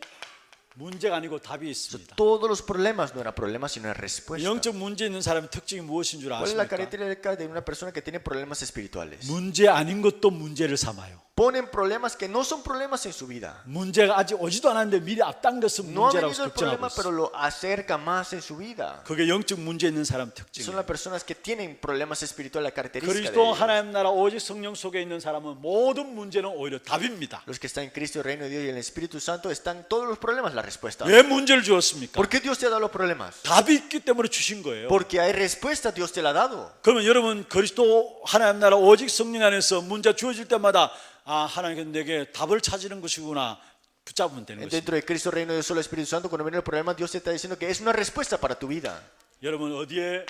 Speaker 1: 문제가 아니고 답이 있습니다.
Speaker 2: Todos los problemas no eran problemas, sino una respuesta.
Speaker 1: 영적 문제 있는 사람의 특징이 무엇인 줄
Speaker 2: ¿Cuál es la
Speaker 1: 아십니까?
Speaker 2: característica de una persona que tiene problemas espirituales?
Speaker 1: 문제 아닌 것도 문제를 삼아요.
Speaker 2: Ponen problemas que no son problemas en su vida.
Speaker 1: 문제가 아직 오지도 않았는데 미리 앞당겨서
Speaker 2: No ha
Speaker 1: 문제라고
Speaker 2: venido el
Speaker 1: 걱정하고
Speaker 2: problema,
Speaker 1: 있어요.
Speaker 2: pero lo acerca más en su vida.
Speaker 1: 그게 영적 문제 있는 사람
Speaker 2: Son
Speaker 1: 특징이에요.
Speaker 2: las personas que tienen problemas espirituales, la característica de
Speaker 1: 그리스도
Speaker 2: ellos.
Speaker 1: 하나님 나라 오직 성령 속에 있는 사람은 모든 문제는 오히려 답입니다.
Speaker 2: Los que están en Cristo, el reino de Dios y el Espíritu Santo, están todos los problemas la respuesta.
Speaker 1: 왜 문제를 주었습니까?
Speaker 2: ¿Por qué Dios te ha dado los problemas?
Speaker 1: 답이 있기 때문에 주신 거예요.
Speaker 2: Porque hay respuesta, Dios te la ha dado.
Speaker 1: 그러면 여러분 그리스도 하나님 나라 오직 성령 안에서 문제 주어질 때마다 하나님께서 내게 답을 찾으는 것이구나 붙잡으면 되는 것입니다.
Speaker 2: Dentro de Cristo, reino de Dios, solo Espíritu Santo, cuando viene el problema, Dios te está diciendo que es una respuesta para tu vida.
Speaker 1: 여러분 어디에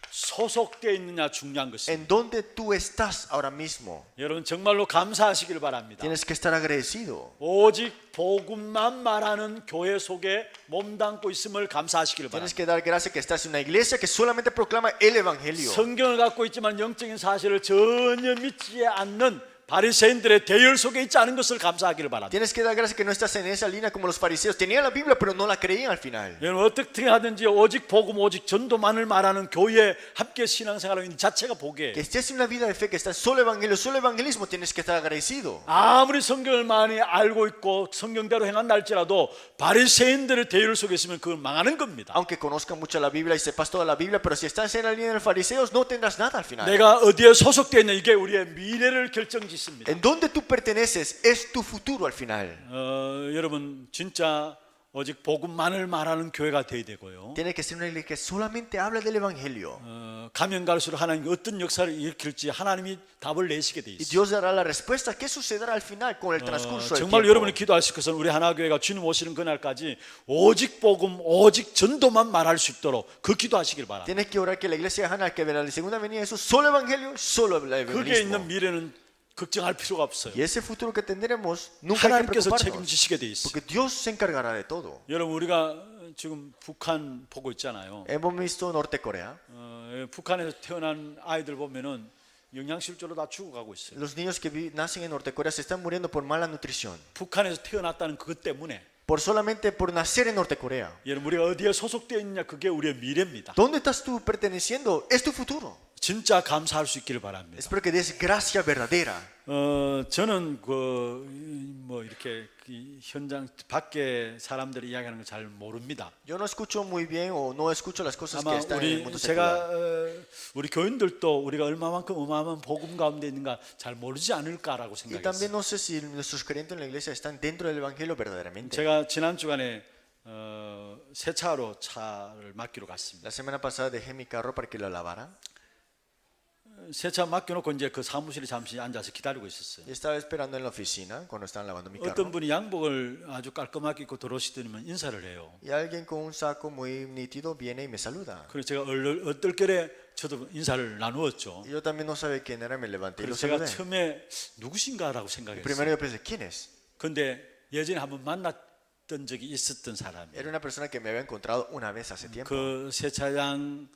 Speaker 1: 소속되어 있느냐 중요한 것입니다.
Speaker 2: ¿En dónde tú estás ahora mismo?
Speaker 1: 여러분 정말로 감사하시길 바랍니다.
Speaker 2: Tienes que estar agradecido.
Speaker 1: 오직 복음만 말하는 교회 속에 몸담고 있음을 감사하시길
Speaker 2: Tienes
Speaker 1: 바랍니다.
Speaker 2: que dar gracias que estás en una iglesia que solamente proclama el Evangelio.
Speaker 1: 성경을 갖고 있지만 영적인 사실을 전혀 믿지 않는 바리새인들의 대열 속에 있지 않은 것을 감사하기를 바랍니다.
Speaker 2: Tienes que dar gracias que no estás en esa línea como los fariseos. Tenían la Biblia, pero no la creían al final.
Speaker 1: 여러분 어떻게 하든지 오직 복음 오직 전도만을 말하는 교회에 함께 신앙생활하는 이 자체가 복이에요.
Speaker 2: Que estés en una vida de fe, que estás solo evangelio, solo evangelismo, tienes que estar agradecido.
Speaker 1: 아무리 성경을 많이 알고 있고 성경대로 행한다 할지라도 바리새인들의 대열 속에 있으면 그건 망하는 겁니다.
Speaker 2: Aunque conozcas mucho la Biblia y sepas toda la Biblia, pero si estás en la línea de los fariseos, no tendrás nada al final.
Speaker 1: 내가 어디에 소속되어 있냐 이게 우리의 미래를 결정짓습니다.
Speaker 2: En donde tú perteneces es tu futuro al final.
Speaker 1: 여러분 진짜 오직 복음만을 말하는 교회가 되어야 되고요.
Speaker 2: Tiene que ser una iglesia que solamente habla del Evangelio.
Speaker 1: 가면 갈수록 하나님이 어떤 역사를 일으킬지 하나님이 답을 내시게 돼
Speaker 2: Y
Speaker 1: 있어요.
Speaker 2: Dios dará la respuesta. ¿Qué sucederá al final con el transcurso del
Speaker 1: 정말
Speaker 2: tiempo?
Speaker 1: 여러분이 기도하실 것은 우리 하나교회가 주님 오시는 그날까지 오직 복음, 오직 전도만 말할 수 있도록 그 기도하시길 바랍니다.
Speaker 2: Tienes que orar que la iglesia de Hannah, que verá la segunda venida de Jesús, solo Evangelio, solo el
Speaker 1: 그게 있는
Speaker 2: evangelismo.
Speaker 1: 미래는 걱정할 필요가 없어요.
Speaker 2: Y ese futuro que tendremos, nunca hay que
Speaker 1: 하나님께서
Speaker 2: preocuparnos.
Speaker 1: 책임지시게 돼 있어요.
Speaker 2: Porque Dios se encargará de todo.
Speaker 1: 여러분 우리가 지금 북한 보고 있잖아요.
Speaker 2: Hemos visto Norte Corea.
Speaker 1: 북한에서 태어난 아이들 보면은 영양실조로 다 죽어가고 있어요.
Speaker 2: Los niños que nacen en Norte Corea se están muriendo por mala nutrición.
Speaker 1: 북한에서 태어났다는 그것 때문에
Speaker 2: Solamente por nacer en Norte Corea.
Speaker 1: 여러분 우리가 어디에 소속되어 있느냐 그게 우리의 미래입니다.
Speaker 2: ¿Dónde estás tú perteneciendo? Es tu futuro.
Speaker 1: 진짜 감사할 수 있기를 바랍니다.
Speaker 2: Espero que des gracia verdadera.
Speaker 1: 저는 뭐 이렇게 그 현장 밖에 사람들이 이야기하는 걸 잘 모릅니다.
Speaker 2: Yo no escucho muy bien o no escucho las cosas que
Speaker 1: 아마
Speaker 2: están en el
Speaker 1: 우리
Speaker 2: mundo
Speaker 1: 제가
Speaker 2: secular.
Speaker 1: 우리 교인들도 우리가 얼마만큼 어마어마한 복음 가운데 있는가 잘 모르지 않을까라고
Speaker 2: Y
Speaker 1: 생각했어요.
Speaker 2: también no sé si nuestros creyentes en la iglesia están dentro del evangelio verdaderamente.
Speaker 1: 제가 지난 주간에 세차로 차를 맡기로 갔습니다.
Speaker 2: La semana pasada dejé mi carro para que lo lavara.
Speaker 1: 세차 맡겨놓고 이제 그 사무실에 잠시 앉아서 기다리고 있었어요.
Speaker 2: Y estaba esperando en la oficina cuando estaban lavando mi carro.
Speaker 1: 어떤 분이 양복을 아주 깔끔하게 입고 들어오시더니만 인사를 해요.
Speaker 2: Y alguien con un saco muy nítido viene y me saluda.
Speaker 1: 그래서 제가 얼떨결에 저도 인사를 나누었죠.
Speaker 2: Y yo también no sabía quién era, me levanté y lo
Speaker 1: 그래서 제가
Speaker 2: saludé.
Speaker 1: 처음에 누구신가라고
Speaker 2: Primero
Speaker 1: 생각했어요.
Speaker 2: yo pensé, ¿quién es?
Speaker 1: 근데 예전에 한번 만났던 적이 있었던 사람이에요.
Speaker 2: Era una persona que me había encontrado una vez hace tiempo.
Speaker 1: 그 세차장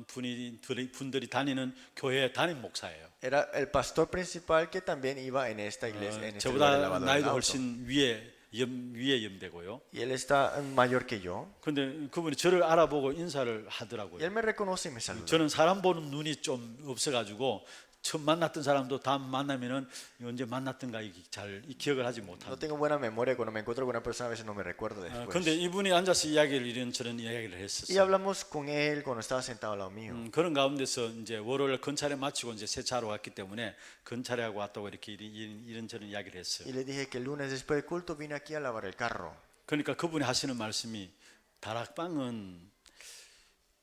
Speaker 1: 분들이 다니는 교회 담임 목사예요.
Speaker 2: Era el pastor principal que también iba en esta iglesia, en este lugar de
Speaker 1: 저보다
Speaker 2: lavado del
Speaker 1: 나이도
Speaker 2: auto.
Speaker 1: 훨씬 위에 염되고요.
Speaker 2: Y él está mayor que yo.
Speaker 1: 근데 그분이 저를 알아보고 인사를
Speaker 2: Y
Speaker 1: 하더라고요.
Speaker 2: él me reconoce y me saluda.
Speaker 1: 저는 사람 보는 눈이 좀 없어가지고 처음 만났던 사람도 다음 만나면은 언제 만났던가 잘 기억을 하지
Speaker 2: No
Speaker 1: 못합니다.
Speaker 2: tengo buena memoria. Cuando me encuentro con una persona a veces no me recuerdo después.
Speaker 1: 근데 이분이 앉아서 이야기를 이런저런 이야기를
Speaker 2: Y
Speaker 1: 했었어요.
Speaker 2: hablamos con él cuando estaba sentado al lado mío.
Speaker 1: 그런 가운데서 이제 월요일 건차례 마치고 이제 세차하러 왔기 때문에 건차례하고 왔다고 이렇게 이런저런 이야기를 했어요.
Speaker 2: Y le dije que el lunes después del culto vine aquí a lavar el carro.
Speaker 1: 그러니까 그분이 하시는 말씀이 다락방은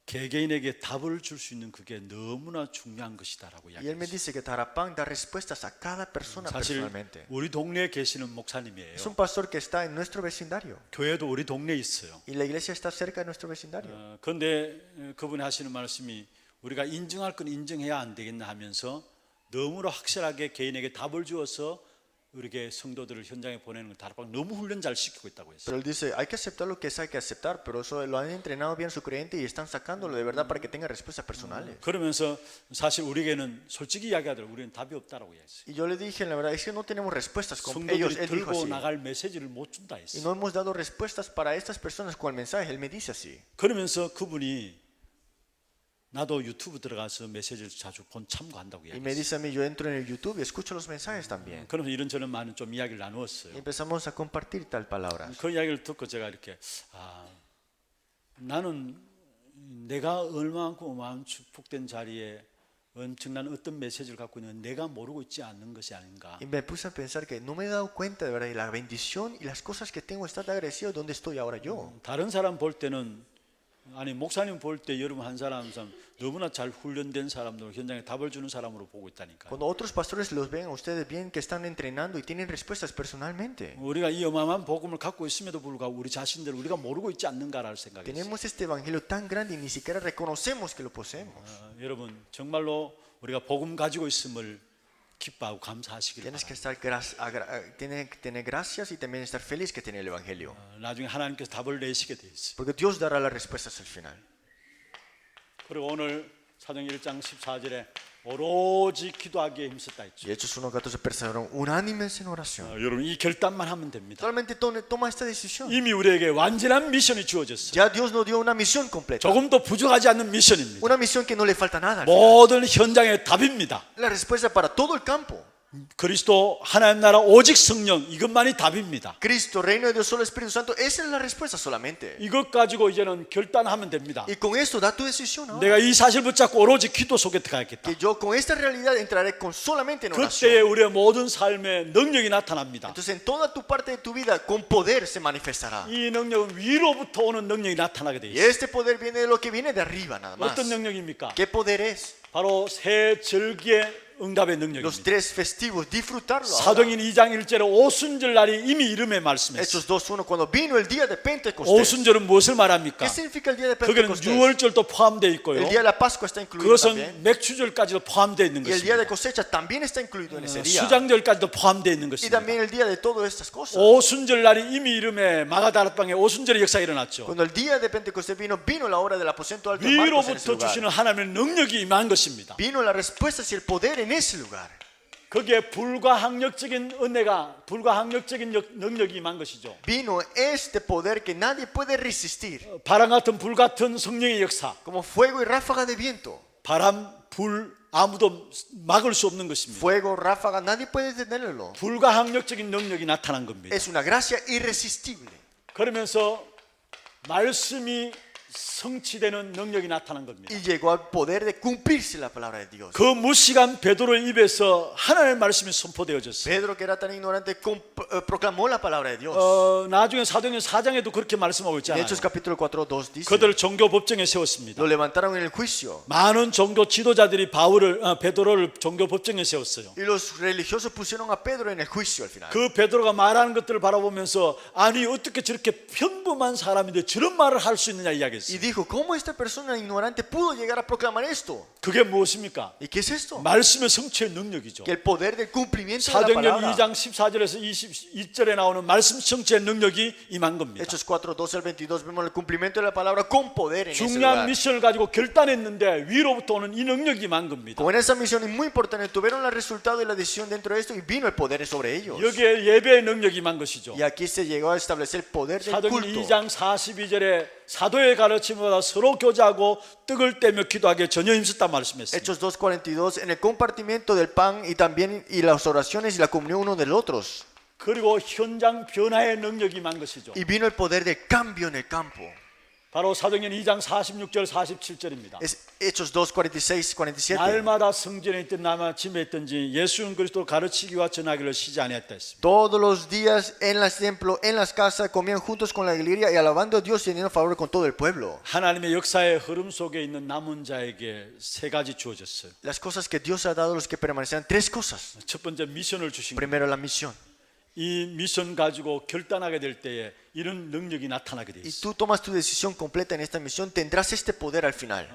Speaker 1: 개개인에게 답을 줄 수 있는 그게 너무나 중요한 것이다라고
Speaker 2: Y él me
Speaker 1: 이야기했어요.
Speaker 2: dice que Tarapán da respuestas a cada persona
Speaker 1: 사실
Speaker 2: personalmente.
Speaker 1: 우리 동네에 계시는 목사님이에요.
Speaker 2: Es un pastor que está en nuestro vecindario.
Speaker 1: 교회도 우리 동네에 있어요.
Speaker 2: Y la iglesia está cerca de nuestro vecindario.
Speaker 1: 그런데 그분이 하시는 말씀이 우리가 인정할 건 인정해야 안 되겠나 하면서 너무나 확실하게 개인에게 답을 주어서 우리에게 성도들을 현장에 보내는 걸 다락방 너무 훈련 잘 시키고 있다고 했어요.
Speaker 2: Pero él dice, hay que aceptar lo que es, hay que aceptar, pero eso lo han entrenado bien su creyente y están sacándolo de verdad para que tenga respuestas personales.
Speaker 1: 그러면서 사실 우리에게는 솔직히 이야기하더라고요. 우리는 답이 없다라고 이야기했어요.
Speaker 2: Y yo le dije, la verdad es que no tenemos respuestas con ellos.
Speaker 1: 성도들이
Speaker 2: Él dijo
Speaker 1: 들고
Speaker 2: así.
Speaker 1: 나갈 메시지를 못 준다
Speaker 2: Y
Speaker 1: 했어요.
Speaker 2: no hemos dado respuestas para estas personas con el mensaje. Él me dice así.
Speaker 1: 그러면서 그분이 나도 유튜브 들어가서 메시지를 자주 참고한다고
Speaker 2: Y me
Speaker 1: 이야기했어요.
Speaker 2: dice a mí, yo entro en el YouTube y escucho los mensajes también.
Speaker 1: 그러면서 이런저런 많은 좀 이야기를
Speaker 2: Y
Speaker 1: 나누었어요.
Speaker 2: empezamos a compartir tal palabras.
Speaker 1: 그 이야기를 듣고 제가 이렇게 나는 내가 얼마만큼 어마어마한 축복된 자리에 엄청난 어떤 메시지를 갖고 있는 내가 모르고 있지 않는 것이 아닌가.
Speaker 2: Y me puse a pensar que no me he dado cuenta de verdad de la bendición y las cosas que tengo, estar agradecido donde estoy ahora yo.
Speaker 1: 다른 사람 볼 때는 아니 목사님 볼 때 여러분 한 사람 너무나 잘 훈련된 사람들 현장에 답을 주는 사람으로 보고 있다니까요.
Speaker 2: Cuando otros pastores los ven a ustedes bien que están entrenando y tienen respuestas personalmente.
Speaker 1: 우리가 이 어마어마한 복음을 갖고 있음에도 불구하고 우리 자신들 우리가 모르고 있지 않는가라는 생각이 있어요.
Speaker 2: Tenemos este evangelio tan grande y ni siquiera reconocemos que lo poseemos.
Speaker 1: 여러분 정말로 우리가 복음 가지고 있음을 기뻐하고 감사하시길
Speaker 2: Tienes que
Speaker 1: 바랍니다.
Speaker 2: estar tiene que tener gracias y también estar feliz que tiene el evangelio.
Speaker 1: 나중에 하나님께서 답을 내시게 돼 있어요.
Speaker 2: Porque Dios dará las respuestas al final.
Speaker 1: 그리고 오늘 사도행 1장 14절에 오로지 기도하기에 힘썼다 했죠.
Speaker 2: Y Hechos 1:14 perseveraron unánimes en oración.
Speaker 1: 여러분 이 결단만 하면 됩니다.
Speaker 2: Solamente toma esta decisión.
Speaker 1: 이미 우리에게 완전한 미션이 주어졌어요.
Speaker 2: Ya Dios nos dio una misión completa.
Speaker 1: 조금도 부족하지 않는 미션입니다.
Speaker 2: Una misión que no le falta nada. Al final.
Speaker 1: 모든 현장의 답입니다.
Speaker 2: La respuesta para todo el campo.
Speaker 1: 그리스도 하나님 나라 오직 성령 이것만이 답입니다.
Speaker 2: Cristo, reino de Dios, solo Espíritu Santo, esa es la respuesta solamente.
Speaker 1: 이것 가지고 이제는 결단하면 됩니다.
Speaker 2: Y con esto da tu decisión ahora.
Speaker 1: 내가 이 사실 붙잡고 오로지 기도 속에 들어가겠다.
Speaker 2: Que yo con esta realidad entraré con solamente en
Speaker 1: 그때에
Speaker 2: oración.
Speaker 1: 우리의 모든 삶에 능력이 나타납니다.
Speaker 2: Entonces en toda tu parte de tu vida con poder se manifestará.
Speaker 1: 이 능력은 위로부터 오는 능력이 나타나게 돼
Speaker 2: Y
Speaker 1: 있어요.
Speaker 2: este poder viene de lo que viene de arriba nada más.
Speaker 1: 어떤 능력입니까?
Speaker 2: ¿Qué poder es?
Speaker 1: 바로 새 절기의 응답의
Speaker 2: Los
Speaker 1: 능력입니다.
Speaker 2: tres festivos, disfrutarlo ahora.
Speaker 1: 사도행전 2장 1절에 오순절 날이 이미 이름에 말씀했어요.
Speaker 2: Hechos 2:1, cuando vino el día de Pentecostés.
Speaker 1: 오순절은 무엇을 말합니까?
Speaker 2: ¿Qué significa el día de
Speaker 1: 거기는
Speaker 2: Pentecostés?
Speaker 1: 유월절도 포함되어 있고요.
Speaker 2: El día de la Pascua está incluido
Speaker 1: 그것은
Speaker 2: también.
Speaker 1: 맥추절까지도 포함되어 있는
Speaker 2: Y el día de
Speaker 1: 것입니다.
Speaker 2: cosecha también está incluido en ese día.
Speaker 1: 수장절까지도 포함되어 있는
Speaker 2: Y
Speaker 1: 것입니다.
Speaker 2: también el día de todas estas cosas.
Speaker 1: 오순절 날이 이미 이름에 마가다락방에 오순절의 역사가 일어났죠.
Speaker 2: Cuando el día de Pentecostés vino la hora del aposento alto de Marcos en ese
Speaker 1: 위로부터
Speaker 2: lugar.
Speaker 1: 주시는 하나님의 능력이 임한 것입니다.
Speaker 2: Vino la respuesta y el poder en ese lugar.
Speaker 1: 거기에 불가항력적인 은혜가 불가항력적인 능력이 임한 것이죠.
Speaker 2: Vino este poder que nadie puede resistir.
Speaker 1: 바람 같은 불 같은 성령의 역사.
Speaker 2: Como fuego y ráfaga de viento.
Speaker 1: 바람, 불 아무도 막을 수 없는 것입니다.
Speaker 2: Fuego, ráfaga, nadie puede detenerlo.
Speaker 1: 불가항력적인 능력이 나타난 겁니다.
Speaker 2: Es una gracia irresistible.
Speaker 1: 그러면서 말씀이 성취되는 능력이 나타난 겁니다.
Speaker 2: Y llegó al poder de cumplirse la palabra de Dios.
Speaker 1: 그 무시간 베드로의 입에서 하나님의 말씀이 선포되어졌어요.
Speaker 2: Pedro, que era tan ignorante, proclamó la palabra de Dios.
Speaker 1: 나중에 사도행전 4장에도 그렇게 말씀하고
Speaker 2: En
Speaker 1: 있잖아요.
Speaker 2: Hechos capítulo 4:2 dice,
Speaker 1: 그들 종교 법정에 세웠습니다.
Speaker 2: lo levantaron en el juicio.
Speaker 1: 많은 종교 지도자들이 베드로를 종교 법정에 세웠어요.
Speaker 2: Y los religiosos pusieron a Pedro en el juicio al final.
Speaker 1: 그 베드로가 말하는 것들을 바라보면서 아니 어떻게 저렇게 평범한 사람인데 저런 말을 할 수 있느냐
Speaker 2: Y
Speaker 1: 이야기했어요.
Speaker 2: dijo, ¿cómo esta persona ignorante pudo llegar a proclamar esto?
Speaker 1: 그게 무엇입니까?
Speaker 2: ¿Y qué es esto?
Speaker 1: 말씀의 성취의 능력이죠.
Speaker 2: Que el poder del cumplimiento de la
Speaker 1: 사도행전
Speaker 2: palabra.
Speaker 1: 2장 14절에서 22절에 나오는 말씀 성취의 능력이 임한 겁니다.
Speaker 2: Hechos 4:12 al 22 vemos el cumplimiento de la palabra con poder en ese
Speaker 1: 중요한
Speaker 2: lugar.
Speaker 1: 미션을 가지고 결단했는데 위로부터 오는 이 능력이 임한 겁니다.
Speaker 2: Como en esa misión es muy importante, tuvieron el resultado y la decisión dentro de esto y vino el poder sobre ellos.
Speaker 1: 여기에 예배의 능력이 임한 것이죠.
Speaker 2: Y aquí se llegó a establecer el poder del
Speaker 1: 사도행전
Speaker 2: culto.
Speaker 1: 2장 42절에 사도의 가르침보다 서로 교제하고 떡을 떼며 기도하기에 전혀 힘썼다 말씀했습니다.
Speaker 2: Hechos 2:42 en el compartimiento del pan y también y las oraciones y la comunión uno del otros.
Speaker 1: 그리고 현장 변화의 능력이 임한 것이죠.
Speaker 2: Y vino el poder del cambio en el campo.
Speaker 1: 바로 사도행전 2장 46절 47절입니다.
Speaker 2: Es Hechos 2:46, 47.
Speaker 1: 날마다 성전에 있든 날마다 집에 있든지 예수 그리스도 가르치기와 전하기를 쉬지 아니했다 했습니다.
Speaker 2: Todos los días en los templos, en las casas, comían juntos con la alegría y alabando a Dios y teniendo favor con todo el pueblo.
Speaker 1: 하나님의 역사의 흐름 속에 있는 남은 자에게 세 가지 주어졌어요.
Speaker 2: Las cosas que Dios ha dado a los que permanecen, tres cosas.
Speaker 1: 첫 번째 미션을 주신 거예요.
Speaker 2: Primero la misión.
Speaker 1: 이 미션 가지고 결단하게 될 때에 이런 능력이 나타나게 돼
Speaker 2: Y
Speaker 1: 있어요.
Speaker 2: tú tomas tu decisión completa en esta misión, tendrás este poder al final.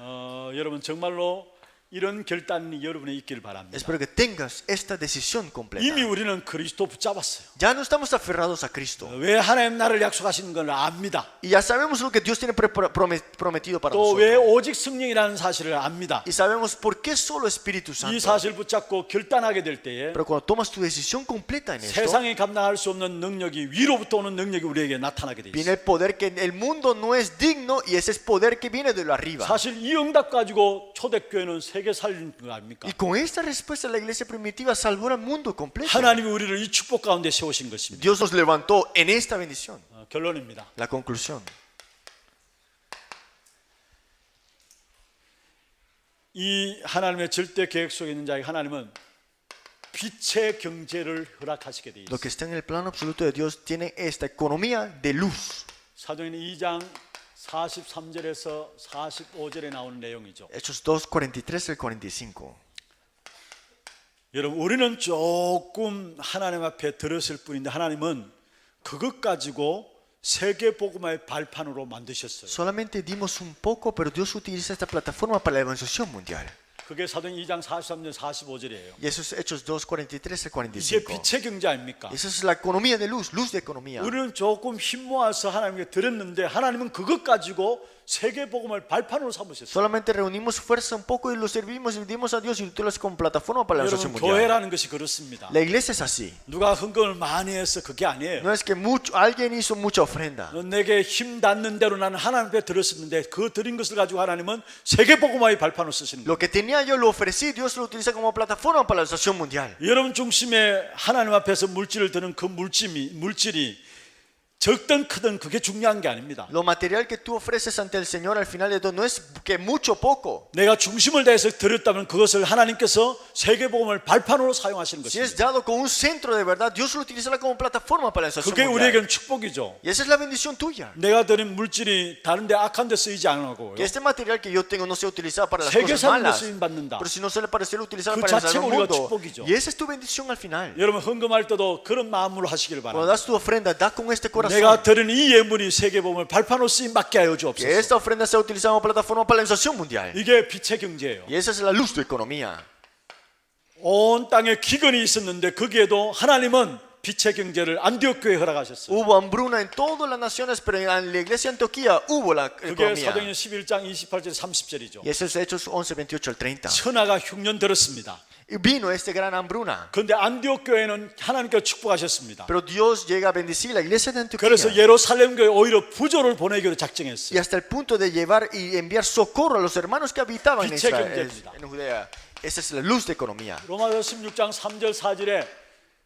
Speaker 1: 여러분 정말로 이런 결단이 여러분에 있길 바랍니다.
Speaker 2: Espero que tengas esta decisión completa.
Speaker 1: 이미 우리는 그리스도 붙잡았어요.
Speaker 2: Ya no estamos aferrados a Cristo.
Speaker 1: 왜 하나님 나를 약속하시는 걸 압니다.
Speaker 2: Y ya sabemos lo que Dios tiene prometido para
Speaker 1: 또 왜
Speaker 2: nosotros.
Speaker 1: 오직 성령이라는 사실을 압니다.
Speaker 2: Y sabemos por qué solo Espíritu
Speaker 1: 이
Speaker 2: Santo.
Speaker 1: 사실 붙잡고 결단하게 될 때에
Speaker 2: Pero cuando tomas tu decisión completa en esto,
Speaker 1: 세상이 감당할 수 없는 능력이 위로부터 오는 능력이 우리에게 나타나게 돼
Speaker 2: viene
Speaker 1: 있어요.
Speaker 2: el poder que el mundo no es digno y ese es poder que viene de lo arriba.
Speaker 1: 사실 이 응답 가지고 초대교회는 세계 살린 거 아닙니까?
Speaker 2: Y con esta respuesta la iglesia primitiva salvó al mundo completo.
Speaker 1: 하나님이 우리를 이 축복 가운데 세우신 것입니다.
Speaker 2: Dios nos levantó en esta bendición.
Speaker 1: 결론입니다.
Speaker 2: La conclusión.
Speaker 1: 이 하나님의 절대 계획 속에 있는 자에게 하나님은 빛의 경제를 허락하시게 돼
Speaker 2: Lo
Speaker 1: 있어요.
Speaker 2: que está en el plano absoluto de Dios tiene esta economía de luz.
Speaker 1: 사도행전 2장 43절에서 45절에 나오는 내용이죠.
Speaker 2: Hechos 2, 43 al 45.
Speaker 1: 여러분 우리는 조금 하나님 앞에 들었을 뿐인데 하나님은 그것 가지고 세계 복음화의 발판으로 만드셨어요.
Speaker 2: Solamente dimos un poco, pero Dios utiliza esta plataforma para la evangelización mundial.
Speaker 1: 그게 사도행전 2장 43절 45절이에요.
Speaker 2: Y eso es Hechos 2, 43 al
Speaker 1: 이게
Speaker 2: 45.
Speaker 1: 빛의 경제 아닙니까?
Speaker 2: Esa es la economía de luz, luz de economía.
Speaker 1: 우리는 조금 힘 모아서 하나님께 드렸는데 하나님은 그것 가지고 세계 복음을 발판으로 삼으셨어요.
Speaker 2: Solamente reunimos fuerza un poco y lo servimos y le dimos a Dios y utilizamos como plataforma para la
Speaker 1: 여러분
Speaker 2: evangelismo mundial.
Speaker 1: 교회라는 것이 그렇습니다.
Speaker 2: La iglesia es así.
Speaker 1: 누가 헌금을 많이 해서 그게 아니에요.
Speaker 2: No es que alguien hizo mucha ofrenda.
Speaker 1: 내게 힘 닿는 대로 나는 하나님 앞에 들었었는데 그 드린 것을 가지고 하나님은 세계 복음화의 발판으로 쓰시는 거예요.
Speaker 2: Lo que tenía yo lo ofrecí, Dios lo utiliza como plataforma para la evangelismo mundial.
Speaker 1: 여러분 중심에 하나님 앞에서 물질을 드는 그 물질이 적든 크든 그게 중요한 게 아닙니다.
Speaker 2: Lo material que tú ofreces ante el Señor al final de todo no es que mucho o poco.
Speaker 1: 내가 중심을 다해서 드렸다면 그것을 하나님께서 세계 복음을 발판으로 사용하시는
Speaker 2: Si es
Speaker 1: 것입니다.
Speaker 2: dado con un centro de verdad, Dios lo utilizará como plataforma para la
Speaker 1: 그게
Speaker 2: evangelismo mundial.
Speaker 1: 우리에게는 축복이죠.
Speaker 2: Y esa es la bendición tuya.
Speaker 1: 내가 드린 물질이 다른데 악한 데 쓰이지 않고요.
Speaker 2: Que este material que yo tengo no sea utilizado para las
Speaker 1: 세계
Speaker 2: cosas
Speaker 1: 살림에
Speaker 2: malas,
Speaker 1: 쓰임 받는다.
Speaker 2: pero si no sale para ser utilizado
Speaker 1: 그
Speaker 2: para el
Speaker 1: 자체가
Speaker 2: salvar el
Speaker 1: 우리가
Speaker 2: mundo.
Speaker 1: 축복이죠.
Speaker 2: Y esa es tu bendición al final.
Speaker 1: 여러분 헌금할 때도 그런 마음으로 하시길
Speaker 2: Cuando
Speaker 1: 바랍니다.
Speaker 2: das tu ofrenda, da con este corazón.
Speaker 1: 내가 드린 이 예물이 세계 복음을 발판으로 쓰임 받게 하여
Speaker 2: Que
Speaker 1: 주옵소서.
Speaker 2: esta ofrenda sea utilizada como plataforma para la evangelismo mundial.
Speaker 1: 이게 빛의 경제예요.
Speaker 2: Y esa es la luz de economía.
Speaker 1: 온 땅에 기근이 있었는데 거기에도 하나님은 빛의 경제를 안디옥 교회에 허락하셨어요.
Speaker 2: Hubo hambruna en todas las naciones, pero en la iglesia de Antioquía hubo la
Speaker 1: 그게
Speaker 2: economía.
Speaker 1: 사도행전 11장 28절 30절이죠.
Speaker 2: Y eso es Hechos 11, 28 al 30.
Speaker 1: 천하가 흉년 들었습니다.
Speaker 2: Y vino esta gran hambruna.
Speaker 1: 그런데 안디옥 교회는 하나님께서 축복하셨습니다.
Speaker 2: Pero Dios llega a bendecir la iglesia de Antioquía.
Speaker 1: 그래서 예루살렘 교회 오히려 부조를 보내기로 작정했어요.
Speaker 2: Y hasta el punto de llevar y enviar socorro a los hermanos que habitaban en
Speaker 1: 빛의
Speaker 2: Israel,
Speaker 1: 경제입니다.
Speaker 2: en Judea. Esa es la luz de economía.
Speaker 1: 로마서 16장 3절 4절에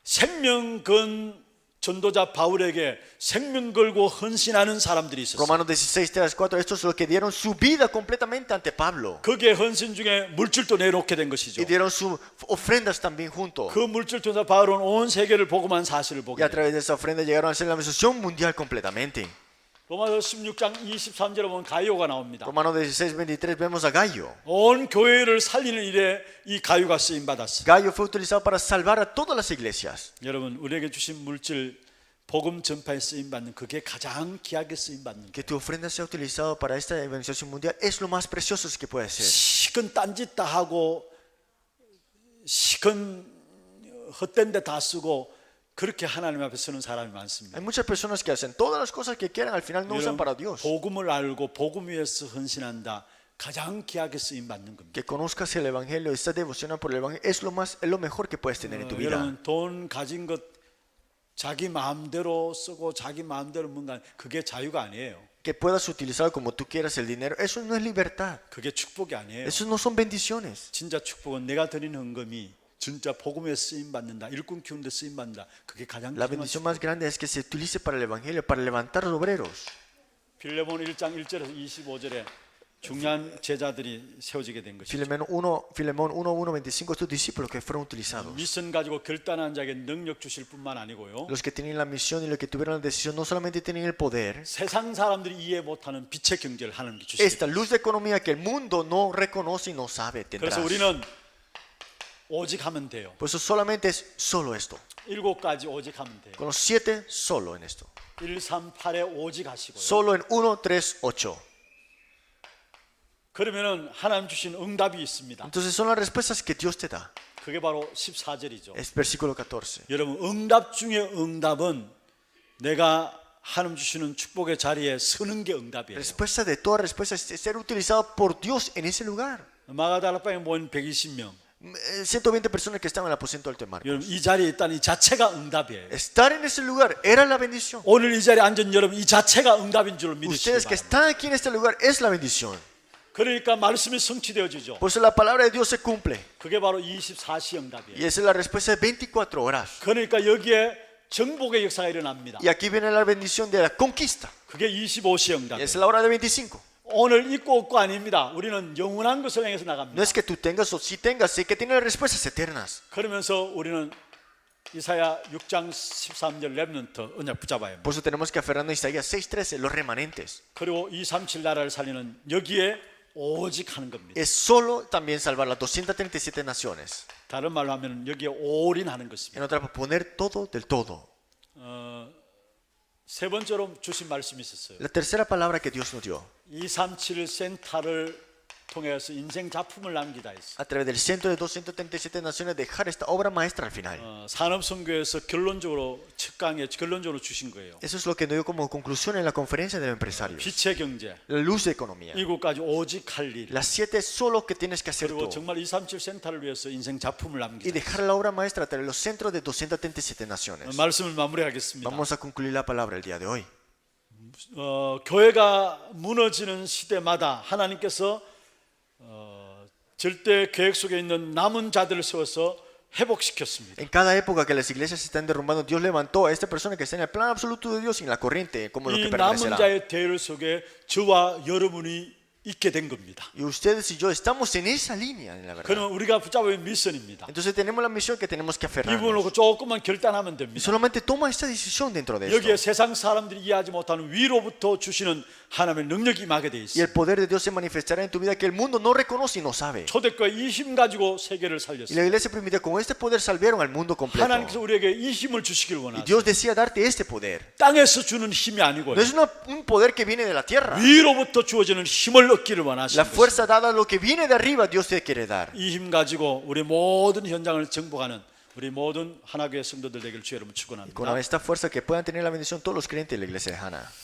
Speaker 1: 생명 건 전도자 바울에게 생명 걸고 헌신하는 사람들이 있었어요.
Speaker 2: Romanos 16, 3, 4. Estos son los que dieron su vida completamente ante Pablo.
Speaker 1: 거기에 헌신 중에 물질도 내놓게 된 것이죠.
Speaker 2: Y dieron sus ofrendas también junto.
Speaker 1: 그 물질 통해서 바울은 온 세계를 복음한 사실을 보게
Speaker 2: Y a
Speaker 1: 돼요.
Speaker 2: través de esa ofrenda llegaron a ser la administración mundial completamente.
Speaker 1: 로마서 16장 23절에 보면 가이오가 나옵니다.
Speaker 2: Romanos 16, 23 vemos a Gallo.
Speaker 1: 온 교회를 살리는 일에 이 가이오가 쓰임 받았어요.
Speaker 2: Gallo fue utilizado para salvar a todas las iglesias.
Speaker 1: 여러분 우리에게 주신 물질 복음 전파에 쓰임 받는 그게 가장 귀하게 쓰임 받는
Speaker 2: Que tu ofrenda sea utilizada para esta evangelización mundial es lo más precioso que puede ser.
Speaker 1: 시큰 딴짓 다 하고 시큰 헛된 데 다 쓰고 그렇게 하나님 앞에 서는 사람이 많습니다.
Speaker 2: Hay muchas personas que hacen todas las cosas que quieren, al final no usan para Dios.
Speaker 1: 복음을 알고 복음 위에서 헌신한다. 가장 귀하게 쓰임 받는 겁니다.
Speaker 2: Que conozcas el evangelio, estás devocional por el evangelio, es lo mejor que puedes tener en tu vida.
Speaker 1: 여러분 돈 가진 것 자기 마음대로 쓰고 자기 마음대로 뭔가 그게 자유가 아니에요.
Speaker 2: Que puedas utilizar como tú quieras el dinero, eso no es libertad.
Speaker 1: 그게 축복이 아니에요.
Speaker 2: Esos no son bendiciones.
Speaker 1: 진짜 축복은 내가 드린 헌금이 진짜 복음에 쓰임 받는다. 일꾼 키우는데 쓰임 받는다. 그게 가장
Speaker 2: La
Speaker 1: 중요한
Speaker 2: bendición
Speaker 1: 축복.
Speaker 2: más grande es que se utilice para el evangelio, para levantar obreros.
Speaker 1: 빌레몬 1장 1절에서 25절에 중요한 제자들이 세워지게 된 것이죠.
Speaker 2: Filemón 1, 25, estos discípulos que fueron utilizados.
Speaker 1: 미션 가지고 결단한 자에게 능력 주실 뿐만 아니고요.
Speaker 2: Los que tenían la misión y los que tuvieron la decisión no solamente tienen el poder,
Speaker 1: 세상 사람들이 이해 못하는 빛의 경제를 하나님께
Speaker 2: esta
Speaker 1: 주시고.
Speaker 2: luz de economía que el mundo no reconoce y no sabe tendrás.
Speaker 1: 그래서 우리는 오직 하면 돼요.
Speaker 2: Por eso solamente es solo esto.
Speaker 1: 7가지 오직 하면 돼요.
Speaker 2: Con los 7, solo en esto.
Speaker 1: 1, 3, 8에 오직 하시고요.
Speaker 2: Solo en 1, 3, 8.
Speaker 1: 그러면은 하나님 주신 응답이 있습니다.
Speaker 2: Entonces son las respuestas que Dios te da.
Speaker 1: 그게 바로 14절이죠.
Speaker 2: Es versículo 14.
Speaker 1: 여러분 응답 중에 응답은 내가 하나님 주시는 축복의 자리에 서는 게 응답이에요.
Speaker 2: Respuesta de toda respuesta es ser utilizado por Dios en ese lugar.
Speaker 1: 마가다락방에 모인 120명.
Speaker 2: 120 personas que estaban en el aposento alto de Marcos.
Speaker 1: 여러분 이 자리에 있다는 이 자체가 응답이에요.
Speaker 2: Estar en ese lugar era la bendición.
Speaker 1: 오늘 이 자리에 앉은 여러분 이 자체가 응답인 줄 믿으시기
Speaker 2: Ustedes que
Speaker 1: 바랍니다.
Speaker 2: están aquí en este lugar es la bendición.
Speaker 1: 그러니까 말씀이 성취되어지죠.
Speaker 2: Por eso la palabra de Dios se cumple.
Speaker 1: 그게 바로 24시 응답이에요.
Speaker 2: Y esa es la respuesta de 24 horas.
Speaker 1: 그러니까 여기에 정복의 역사가 일어납니다.
Speaker 2: Y aquí viene la bendición de la conquista.
Speaker 1: 그게 25시
Speaker 2: Y
Speaker 1: 응답이에요.
Speaker 2: es la hora de 25.
Speaker 1: 오늘 있고 없고 아닙니다. 우리는 영원한 것을 향해서
Speaker 2: No
Speaker 1: 나갑니다.
Speaker 2: es que tú tengas o si tengas, sí que tiene las respuestas eternas.
Speaker 1: 그러면서 우리는 이사야 6장 13절 렘넌트 언약 붙잡아야
Speaker 2: Por
Speaker 1: 합니다.
Speaker 2: eso tenemos que aferrarnos a Isaías 6:13, los remanentes.
Speaker 1: 그리고 237 나라를 살리는 여기에 오직 하는 겁니다.
Speaker 2: Es solo también salvar las 237 naciones.
Speaker 1: 다른 말로 하면 여기에 올인하는
Speaker 2: En
Speaker 1: 것입니다.
Speaker 2: otra palabra, poner todo del todo.
Speaker 1: 세 번째로 주신 말씀이 있었어요.
Speaker 2: La tercera palabra que Dios nos dio.
Speaker 1: 237 센터를 통해서 인생 작품을 남기다 했어.
Speaker 2: A través del centro de 237 naciones dejar esta obra maestra al final.
Speaker 1: 산업선교에서 결론적으로 첫 강에 결론적으로 주신 거예요.
Speaker 2: Eso es lo que nos dio como conclusión en la conferencia de los empresarios.
Speaker 1: 빛의 경제,
Speaker 2: La luz de economía.
Speaker 1: 이곳까지 오직 할 일.
Speaker 2: Las 7 solo que tienes que hacer
Speaker 1: 그리고
Speaker 2: tú.
Speaker 1: 정말 237 센터를 위해서 인생 작품을
Speaker 2: Y
Speaker 1: 남기다.
Speaker 2: dejar la obra maestra a través de los centros de 237 naciones.
Speaker 1: 말씀을 마무리하겠습니다.
Speaker 2: Vamos a concluir la palabra el día de hoy.
Speaker 1: 교회가 무너지는 시대마다 하나님께서 절대 계획 속에 있는 남은 자들을 세워서 회복시켰습니다.
Speaker 2: En cada época que las iglesias se están derrumbando, Dios levantó a esta persona que está en el plan absoluto de Dios y en la corriente, como lo que
Speaker 1: 이 남은
Speaker 2: permanecerá.
Speaker 1: 자의 대열 속에 저와 여러분이 있게 된 겁니다.
Speaker 2: Y ustedes y yo estamos en esa línea, en la verdad.
Speaker 1: 그는 우리가 붙잡은 미션입니다.
Speaker 2: Entonces tenemos la misión que tenemos que
Speaker 1: 이 부분을
Speaker 2: aferrarnos.
Speaker 1: 놓고 조금만 결단하면
Speaker 2: Y
Speaker 1: 됩니다.
Speaker 2: solamente toma esta decisión dentro de
Speaker 1: 여기에
Speaker 2: esto.
Speaker 1: 세상 사람들이 이해하지 못하는 위로부터 주시는 하나님의 능력이 임하게 돼
Speaker 2: Y
Speaker 1: 있어요.
Speaker 2: el poder de Dios se manifestará en tu vida que el mundo no reconoce y no sabe.
Speaker 1: 초대교회 이 힘 가지고 세계를
Speaker 2: Y
Speaker 1: 살렸어요.
Speaker 2: la iglesia primitiva con este poder salvaron al mundo completo.
Speaker 1: 하나님께서 우리에게 이 힘을 주시길
Speaker 2: Y
Speaker 1: 원하세요.
Speaker 2: Dios decía darte este poder.
Speaker 1: 땅에서 주는 힘이 아니고요.
Speaker 2: No es un poder que viene de la tierra.
Speaker 1: 위로부터 주어지는 힘을 얻기를
Speaker 2: La
Speaker 1: 원하시는 것입니다.
Speaker 2: fuerza dada, lo que viene de arriba, Dios te quiere dar.
Speaker 1: 이 힘 가지고 우리 모든 현장을 정복하는 우리 모든 하나교회 성도들 되기를 주의 이름으로
Speaker 2: Con
Speaker 1: 축원합니다.
Speaker 2: esta fuerza que puedan tener la bendición todos los creyentes de la iglesia de Hana.